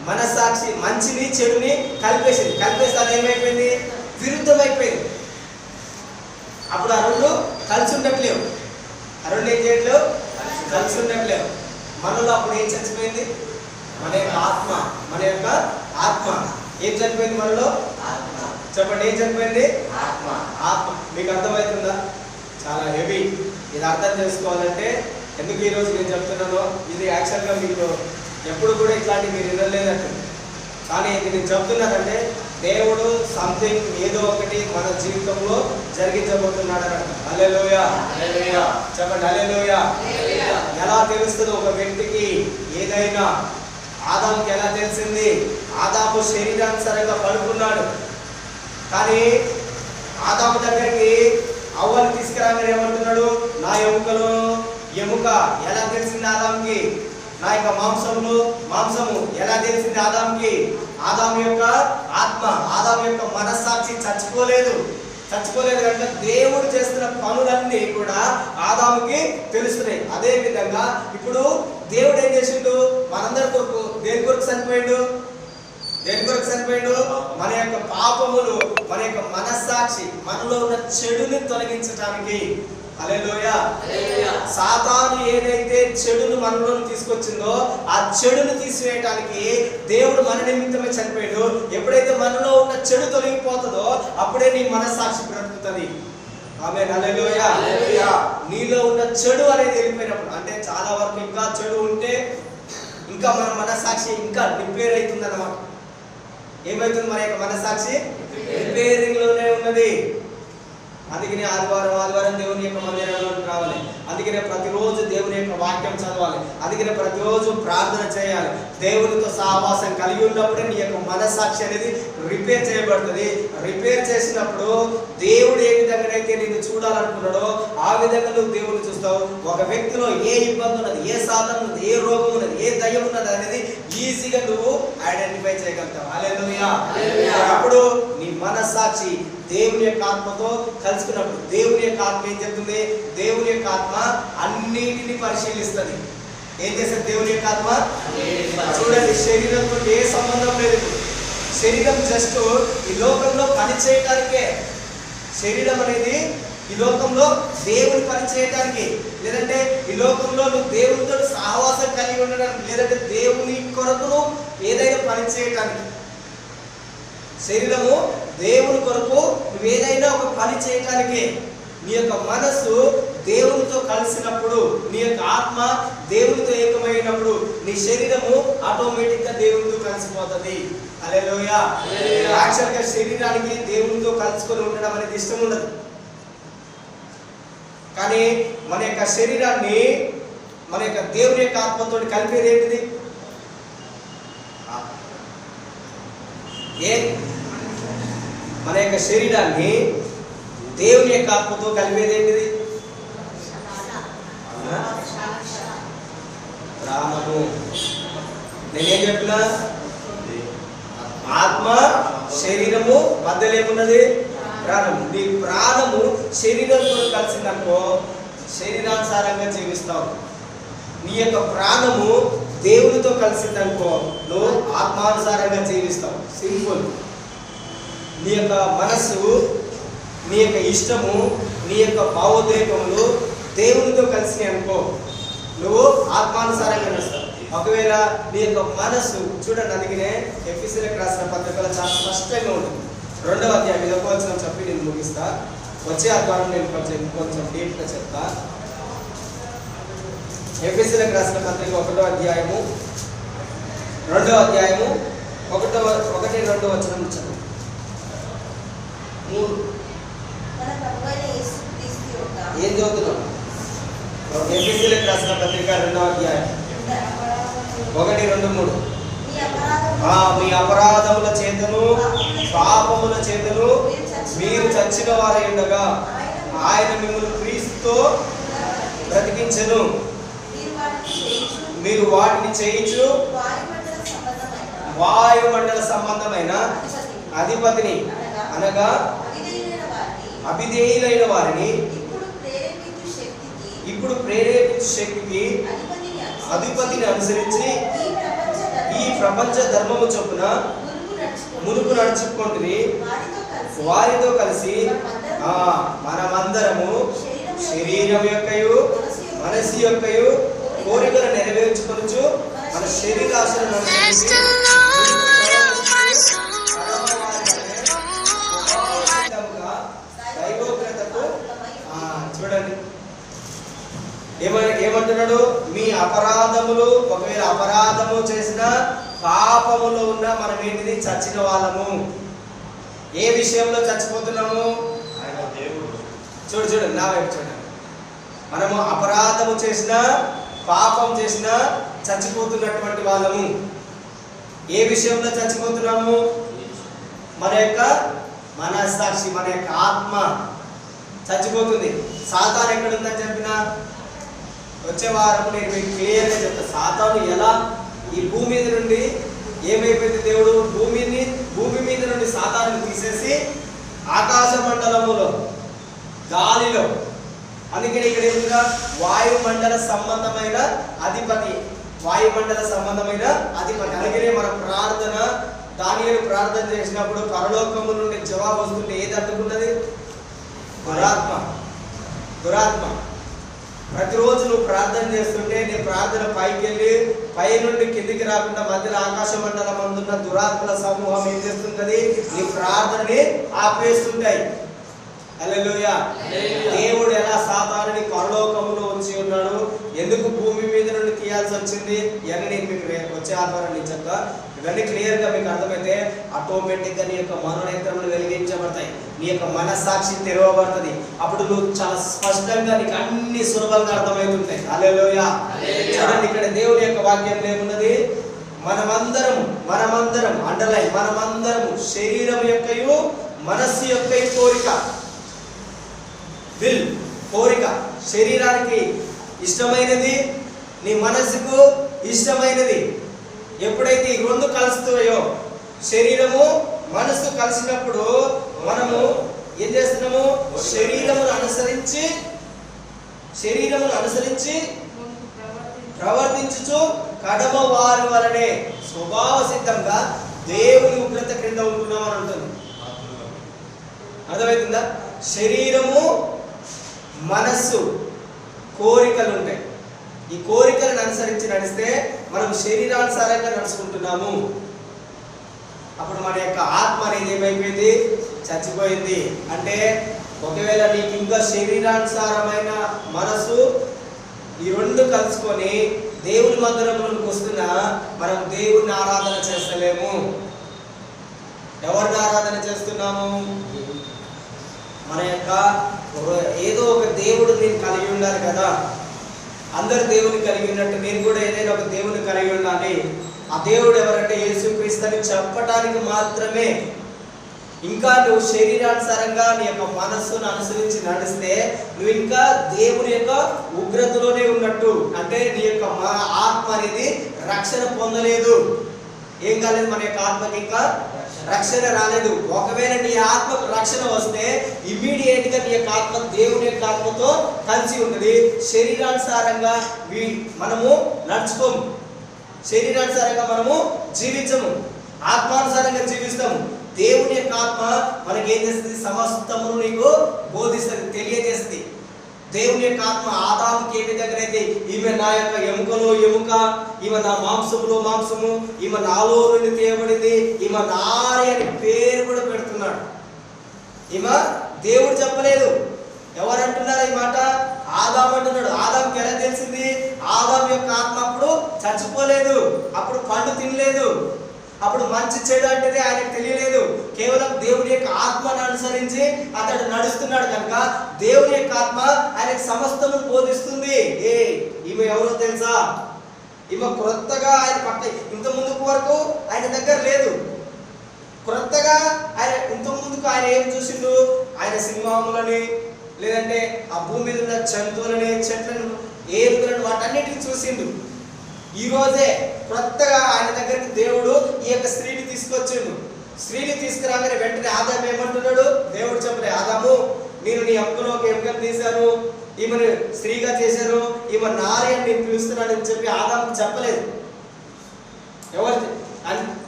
మనస్సాక్షి మంచిని చెడుని కలిపేసింది. కలిపేసి అది ఏమైపోయింది? విరుద్ధమైపోయింది. అప్పుడు ఆ రెండు కలిసి ఉండట్లేవు. ఆ రెండు ఏం చేయట్లేవు? కలిసి ఉండట్లేవు. మనలో అప్పుడు ఏం చచ్చిపోయింది? మన యొక్క ఆత్మ. మన యొక్క ఆత్మ ఏం చనిపోయింది? మనలో చెప్పండి, ఏం చనిపోయింది? ఆత్మ. మీకు అర్థమవుతుందా? చాలా హెవీ. ఇది అర్థం చేసుకోవాలంటే ఎందుకు ఈరోజు నేను చెప్తున్నానో, ఇది యాక్చువల్గా మీకు ఎప్పుడు కూడా ఇట్లాంటివి మీరు వినలేదంట. కానీ ఇది నేను చెప్తున్నానంటే దేవుడు సంథింగ్ ఏదో ఒకటి మన జీవితంలో జరిగించబోతున్నాడు అన్నట్టు. హల్లెలూయా, చెప్పండి హల్లెలూయా. ఎలా తెలుస్తుంది ఒక వ్యక్తికి ఏదైనా? ఆదాముకి ఎలా తెలిసింది? ఆదాము శరీరానుసారంగా పడుకున్నాడు, కానీ ఆదాము దగ్గరికి అవ్వను తీసుకురాగానే ఏమంటున్నాడు? నా ఎముకలో ఎముక. ఎలా తెలిసింది ఆదాముకి? నా యొక్క మాంసము ఎలా తెలిసింది ఆదాముకి? ఆదాము యొక్క ఆత్మ, ఆదాము యొక్క మనస్సాక్షి చచ్చిపోలేదు కనుక దేవుడు చేస్తున్న పనులన్నీ కూడా ఆదాముకి తెలుస్తున్నాయి. అదే విధంగా ఇప్పుడు దేవుడు ఏం చేసిండు? మనందరి కొరకు దేని కొరకు చనిపోయిండు? మన యొక్క పాపములు, మన యొక్క మనస్సాక్షి, మనలో ఉన్న చెడుని తొలగించడానికి. హల్లెలూయా. సాతాను ఏదైతే చెడును మనలో తీసుకొచ్చిందో ఆ చెడును తీసివేయడానికి దేవుడు మన నిమిత్తమే చనిపోయాడు. ఎప్పుడైతే మనలో ఉన్న చెడు తొలగిపోతుందో అప్పుడే నీ మనస్సాక్షి బ్రతుకుతుంది. ఆమేన్, హల్లెలూయా. నీలో ఉన్న చెడు అనేది వెళ్ళిపోయినప్పుడు, అంటే చాలా వరకు ఇంకా చెడు ఉంటే ఇంకా మన మనస్సాక్షి ఇంకా రిపేర్ అవుతుంది అన్నమాట. ఏమవుతుంది? మన యొక్క మనస్సాక్షి రిపేరింగ్ లోనే ఉన్నది. అందుకనే ఆదివారం దేవుని యొక్క మందిరంలోకి రావాలి. అందుకనే ప్రతిరోజు దేవుని యొక్క వాక్యం చదవాలి. అందుకనే ప్రతిరోజు ప్రార్థన చేయాలి. దేవునితో సహవాసం కలిగి ఉన్నప్పుడే నీ యొక్క మనస్సాక్షి అనేది రిపేర్ చేయబడుతుంది. రిపేర్ చేసినప్పుడు దేవుడు ఏ విధంగానైతే నిన్ను చూడాలనుకున్నాడో ఆ విధంగా నువ్వు దేవుని చూస్తావు. ఒక వ్యక్తిలో ఏ ఇబ్బంది ఉన్నది, ఏ సాధన ఉన్నది, ఏ రోగం ఉన్నది, ఏ దయ్యం ఉన్నది అనేది ఈజీగా నువ్వు ఐడెంటిఫై చేయగలుగుతావు. హల్లెలూయా. అప్పుడు నీ మనస్సాక్షి దేవుని యొక్క ఆత్మతో కలుసుకున్నప్పుడు దేవుని యొక్క ఆత్మ ఏం చెప్తుంది? దేవుని యొక్క ఆత్మ అన్నిటిని పరిశీలిస్తుంది. ఏం చేస్తుంది దేవుని యొక్క ఆత్మ? చూడండి, శరీరంతో ఏ సంబంధం లేదు. శరీరం జస్ట్ ఈ లోకంలో పని చేయడానికే. శరీరం అనేది ఈ లోకంలో దేవుని పని చేయడానికి, లేదంటే ఈ లోకంలో నువ్వు దేవునితో సహవాసం కలిగి ఉండడానికి, లేదంటే దేవుని కొరకు ఏదైనా పని చేయడానికి. శరీరము దేవుని కొరకు నువ్వు ఏదైనా ఒక పని చేయటానికి. నీ యొక్క మనస్సు దేవునితో కలిసినప్పుడు, నీ యొక్క ఆత్మ దేవునితో ఏకమైనప్పుడు నీ శరీరము ఆటోమేటిక్గా దేవునితో కలిసిపోతుంది. హల్లెలూయా. యాక్చువల్గా శరీరానికి దేవునితో కలుసుకొని ఉండడం అనేది ఇష్టం ఉండదు. కానీ మన యొక్క శరీరాన్ని మన యొక్క దేవుని యొక్క ఆత్మతో కలిపేది ఏంటిది? మన యొక్క శరీరాన్ని దేవుని యొక్క ఆత్మతో కలిపేది ఏంటిది? ప్రాణము. నేనేం చెప్పినా? ఆత్మ శరీరము మధ్యలో ఏమున్నది? ప్రాణము. నీ ప్రాణము శరీరంతో కలిసిందనుకో శరీరానుసారంగా జీవిస్తావు. నీ యొక్క ప్రాణము దేవునితో కలిసిందనుకో నువ్వు ఆత్మానుసారంగా జీవిస్తావు. సింపుల్. నీ యొక్క మనస్సు, నీ యొక్క ఇష్టము, నీ యొక్క భావోద్రేకములు దేవునితో కలిసి అనుకో నువ్వు ఆత్మానుసారంగా నడుస్తావు. ఒకవేళ నీ యొక్క మనస్సు చూడండి, అందుకనే ఎఫెసీయులకు రాసిన పత్రికలో చాలా స్పష్టంగా ఉంటుంది. 2వ అధ్యాయం 1వ వచనం చెప్పి నేను ముగిస్తా. వచ్చే ఆదివారం నేను కొంచెం డీప్గా చెప్తా. ఎఫెసీయులకు రాసిన పత్రిక 1వ అధ్యాయము 2వ అధ్యాయము 1-2 వచనం చదువు. ఏం చదువుతున్నాం? ఎఫెసీయులకు రాసిన పత్రిక 2వ అధ్యాయం 1-2-3. మీ అపరాధముల చేతను పాపముల చేతను మీరు చచ్చిన వారై ఉండగా ఆయన మిమ్మల్ని క్రీస్తుతో బ్రతికించెను. మీరు వాటిని చేయించు వాయుమండల సంబంధమైన అధిపతిని అనగా అవిధేయులైన వారిని ఇప్పుడు ప్రేరేపించు శక్తికి అధిపతిని అనుసరించి ఈ ప్రపంచ ధర్మము చొప్పున మునుపు నడుచుకుంటుంది. వారితో కలిసి మనమందరము శరీరం యొక్కయు మనసు యొక్కయు కోరికలు నెరవేర్చుకొనుచు మన శరీరాశలను దైవోగ్రతకు చూడండి ఏమంటున్నాడు? మీ అపరాధములు, ఒకవేళ అపరాధము చేసిన పాపములో ఉన్న మనం ఏంటిది? చచ్చిన వాళ్ళము. ఏ విషయంలో చచ్చిపోతున్నాము? ఆయన దేవుడు. చూడు నా వైపు చూడండి. మనము అపరాధము చేసిన, పాపం చేసిన చచ్చిపోతున్నటువంటి వాళ్ళము. ఏ విషయంలో చచ్చిపోతున్నాము? మన యొక్క మనస్సాక్షి, మన యొక్క ఆత్మ చచ్చిపోతుంది. సాతాను ఎక్కడుందని చెప్పిన వచ్చే వారం నేను మీకు క్లియర్గా చెప్తాను. సాతాను ఎలా ఈ భూమి మీద నుండి ఏమైపోయింది? దేవుడు భూమి మీద నుండి సాతాను తీసేసి ఆకాశ మండలములో, గాలిలో, అందుకని ఇక్కడ ఏమిగా వాయుమండల సంబంధమైన అధిపతి, వాయుమండల సంబంధమైన అధిపతి. అందుకనే మన ప్రార్థన, దానియేలు ప్రార్థన చేసినప్పుడు పరలోకము నుండి జవాబు వస్తుంటే ఏది అడ్డుకున్నది? దురాత్మ. ప్రతిరోజు నువ్వు ప్రార్థన చేస్తుంటే నీ ప్రార్థన పైకి వెళ్ళి పై నుండి కిందికి రాకుండా మధ్యలో ఆకాశ మండలం అందున్న దురాత్మల సమూహం ఏం చేస్తుంటది? నీ ప్రార్థనని ఆపేస్తుంటాయి. హల్లెలూయా. దేవుడు ఎలా సాతానుని పరలోకములో ఉంచి ఉన్నాడు, ఎందుకు భూమి మీద నుండి తీయాల్సి వచ్చింది, ఇవన్నీ నేను మీకు వచ్చే ఆధారం నేను చెప్తా. ఇవన్నీ క్లియర్గా మీకు అర్థమైతే ఆటోమేటిక్గా నీ యొక్క మనోనేత్రములు వెలిగించబడతాయి, నీ యొక్క మనస్సాక్షి తెరవబడుతుంది. అప్పుడు నువ్వు చాలా స్పష్టంగా నీకు అన్ని సులభంగా అర్థమవుతుంటాయి. హల్లెలూయా. చూడండి ఇక్కడ దేవుని యొక్క వాక్యం ఏమున్నది? మనమందరం అండర్లైన్, మనమందరము శరీరం యొక్కయు మనస్సు యొక్క కోరిక, కోరిక, శరీరానికి ఇష్టమైనది, నీ మనసుకు ఇష్టమైనది. ఎప్పుడైతే ఈ రెండు కలుస్తాయో, శరీరము మనసు కలిసినప్పుడు మనము ఏం చేస్తున్నాము? శరీరమును అనుసరించి ప్రవర్తించుచు కడమ వారి వలనే స్వభావ సిద్ధంగా దేవుని ఉగ్రత క్రింద ఉంటున్నాం అని అంటుంది. అర్థమవుతుందా? శరీరము, మనస్సు, కోరికలు ఉంటాయి. ఈ కోరికలను అనుసరించి నడిస్తే మనం శరీరానుసారంగా నడుచుకుంటున్నాము. అప్పుడు మన యొక్క ఆత్మ అనేది ఏమైపోయింది? చచ్చిపోయింది. అంటే ఒకవేళ నీకు ఇంకా శరీరానుసారమైన మనసు, ఈ రెండు కలుసుకొని దేవుని మందిరంలోకి వస్తున్నా మనం దేవుడిని ఆరాధన చేస్తలేము. ఎవరిని ఆరాధన చేస్తున్నాము? మన యొక్క ఏదో ఒక దేవుడు నేను కలిగి ఉండాలి కదా. అందరు దేవుని కలిగి ఉన్నట్టు నేను కూడా ఏదైనా ఒక దేవుని కలిగి ఉండాలి. ఆ దేవుడు ఎవరంటే యేసుక్రీస్తు అని చెప్పటానికి మాత్రమే. ఇంకా నువ్వు శరీరానుసారంగా నీ యొక్క మనస్సును అనుసరించి నడిస్తే నువ్వు ఇంకా దేవుని యొక్క ఉగ్రతలోనే ఉన్నట్టు. అంటే నీ యొక్క ఆత్మ అనేది రక్షణ పొందలేదు. ఏం కాలేదు? మన యొక్క ఆత్మకి ఇంకా రక్షణ రాలేదు. ఒకవేళ నీ ఆత్మకు రక్షణ వస్తే ఇమ్మీడియట్ గా నీ యొక్క ఆత్మ దేవుని యొక్క ఆత్మతో కలిసి ఉంటుంది. శరీరానుసారంగా మనము నడుచుకోము, శరీరానుసారంగా మనము జీవించము, ఆత్మానుసారంగా జీవిస్తాము. దేవుని యొక్క ఆత్మ మనకి ఏం చేస్తుంది? సమస్తమును నీకు బోధిస్తుంది, తెలియజేస్తుంది. దేవుని యొక్క ఆత్మ ఆదాముకి ఏ విధంగా అయితే ఈమె నా యొక్క ఎముకలో ఎముక, ఈమె నా మాంసములో మాంసము, ఈమె నాలో నుండి తీయబడింది, ఈమె నారి అని పేరు కూడా పెడుతున్నాడు. ఈమె దేవుడు చెప్పలేదు. ఎవరు అంటున్నారు ఈ మాట? ఆదాము అంటున్నాడు. ఆదాముకి ఎలా తెలిసింది? ఆదాము యొక్క ఆత్మ అప్పుడు చచ్చిపోలేదు, అప్పుడు పండు తినలేదు, అప్పుడు మంచి చెడు అంటే ఆయనకు తెలియలేదు. కేవలం దేవుని యొక్క ఆత్మను అనుసరించి అతడు నడుస్తున్నాడు కనుక దేవుని యొక్క ఆత్మ ఆయనకు సమస్తము బోధిస్తుంది. ఈమె ఎవరో తెలుసా? ఈమె క్రొత్తగా ఆయన పక్క, ఇంత ముందుకు వరకు ఆయన దగ్గర లేదు. క్రొత్తగా ఆయన ఇంత ముందుకు ఆయన ఏం చూసిండు? ఆయన సింహాములని, లేదంటే ఆ భూమి మీద ఉన్న జంతువులని, చెట్లను, ఏనుగులను, వాటన్నిటిని చూసిండు. ఈ రోజే కొత్తగా ఆయన దగ్గరికి దేవుడు ఈ యొక్క స్త్రీని తీసుకొచ్చిండు. స్త్రీని తీసుకురాగానే వెంటనే ఆదాము ఏమంటున్నాడు? దేవుడు చెప్పలే, ఆదాము నేను నీ ఎముకలో ఒక ఎముకను తీశాను, ఈమెను స్త్రీగా చేశాను, ఈమె నారి అని నేను పిలుస్తున్నాను అని చెప్పి ఆదాముకు చెప్పలేదు.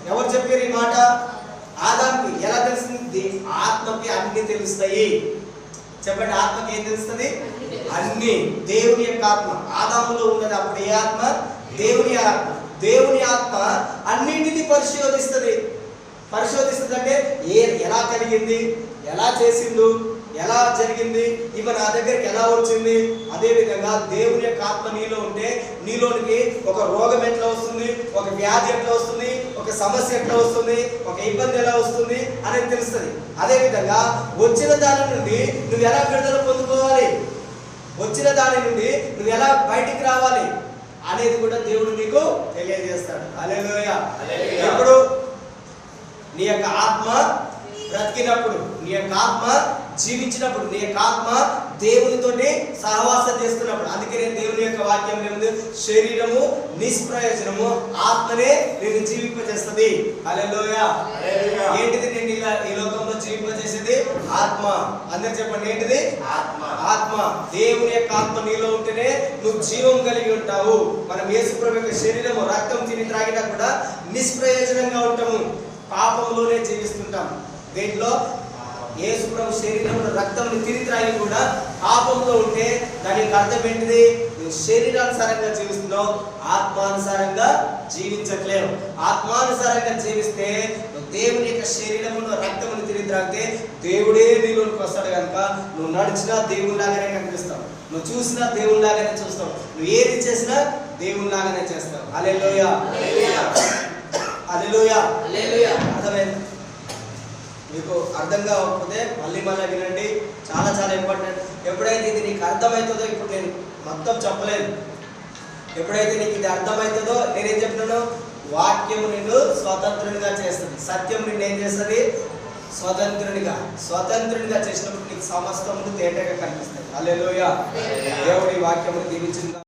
ఎవరు చెప్పారు ఈ మాట? ఆదాముకి. ఎలా తెలిసింది? ఆత్మకి అన్ని తెలుస్తాయి. చెప్పండి, ఆత్మకి ఏం తెలుస్తుంది? అన్ని. దేవుని యొక్క ఆత్మ ఆదాములో ఉన్నది. అప్పుడు ఏ ఆత్మ? దేవుని ఆత్మ. దేవుని ఆత్మ అన్నింటినీ పరిశోధిస్తుంది. పరిశోధిస్తుంది అంటే ఎలా కలిగింది, ఎలా చేసిండు, ఎలా జరిగింది, ఇవి నా దగ్గరికి ఎలా వచ్చింది. అదే విధంగా దేవుని యొక్క ఆత్మ నీలో ఉంటే నీలోనికి ఒక రోగం ఎట్లా వస్తుంది, ఒక వ్యాధి ఎట్లా వస్తుంది, ఒక సమస్య ఎట్లా వస్తుంది, ఒక ఇబ్బంది ఎలా వస్తుంది అనేది తెలుస్తుంది. అదే విధంగా వచ్చిన దాని నుండి నువ్వు ఎలా విడుదల పొందుకోవాలి, వచ్చిన దాని నుండి నువ్వు ఎలా బయటికి రావాలి అనేది కూడా దేవుడు నీకు తెలియజేస్తాడు. హల్లెలూయా. ఎప్పుడు నీ యొక్క ఆత్మ బ్రతికినప్పుడు, నీ యొక్క ఆత్మ జీవించినప్పుడు, నీ యొక్క ఆత్మ దేవునితోటి సహవాసం చేస్తున్నప్పుడు. అందుకే నేను దేవుని యొక్క వాక్యం ఏముంది, శరీరము నిష్ప్రయోజనము, ఆత్మనే నేను జీవింపజేస్తుంది. హల్లెలూయా. ఏంటిది నేను ఈ లోకంలో జీవింపజేసేది? ఆత్మ. అందరు చెప్పండి, ఏంటిది? ఆత్మ. ఆత్మ. దేవుని యొక్క ఆత్మ నీలో ఉంటేనే నువ్వు జీవం కలిగి ఉంటావు. మనం యేసుప్రభు యొక్క శరీరము రక్తం తిని త్రాగినా కూడా నిష్ప్రయోజనంగా ఉంటాము, పాపంలోనే జీవిస్తుంటాం. దీంట్లో యేసుప్రభు శరీరంలో రక్తం తిని త్రాగి కూడా పాపంలో ఉంటే దానికి అర్థం ఏంటిది? నువ్వు శరీరానుసారంగా జీవిస్తున్నావు, ఆత్మానుసారంగా జీవించట్లేవు. ఆత్మానుసారంగా జీవిస్తే నువ్వు దేవుని యొక్క శరీరంలో రక్తమును తిరిగి త్రాగితే దేవుడే నీలోనికి వస్తాడు కనుక నువ్వు నడిచినా దేవునిలాగానే కనిపిస్తావు, నువ్వు చూసినా దేవునిలాగానే చూస్తావు, నువ్వు ఏది చేసినా దేవునిలాగానే చేస్తావు. హల్లెలూయా. హల్లెలూయా. అర్థమైంది? మీకు అర్థం కాకపోతే మళ్ళీ వినండి, చాలా చాలా ఇంపార్టెంట్. ఎప్పుడైతే ఇది నీకు అర్థమవుతుందో, ఇప్పుడు నేను మొత్తం చెప్పలేదు, ఎప్పుడైతే నీకు ఇది అర్థమవుతుందో నేనేం చెప్తున్నాను, వాక్యము నిన్ను స్వతంత్రునిగా చేస్తుంది, సత్యం నిన్ను ఏం చేస్తుంది? స్వతంత్రునిగా చేసినప్పుడు నీకు సమస్తము తేటగా కనిపిస్తుంది. హల్లెలూయా. దేవుడి వాక్యము దీవించింది.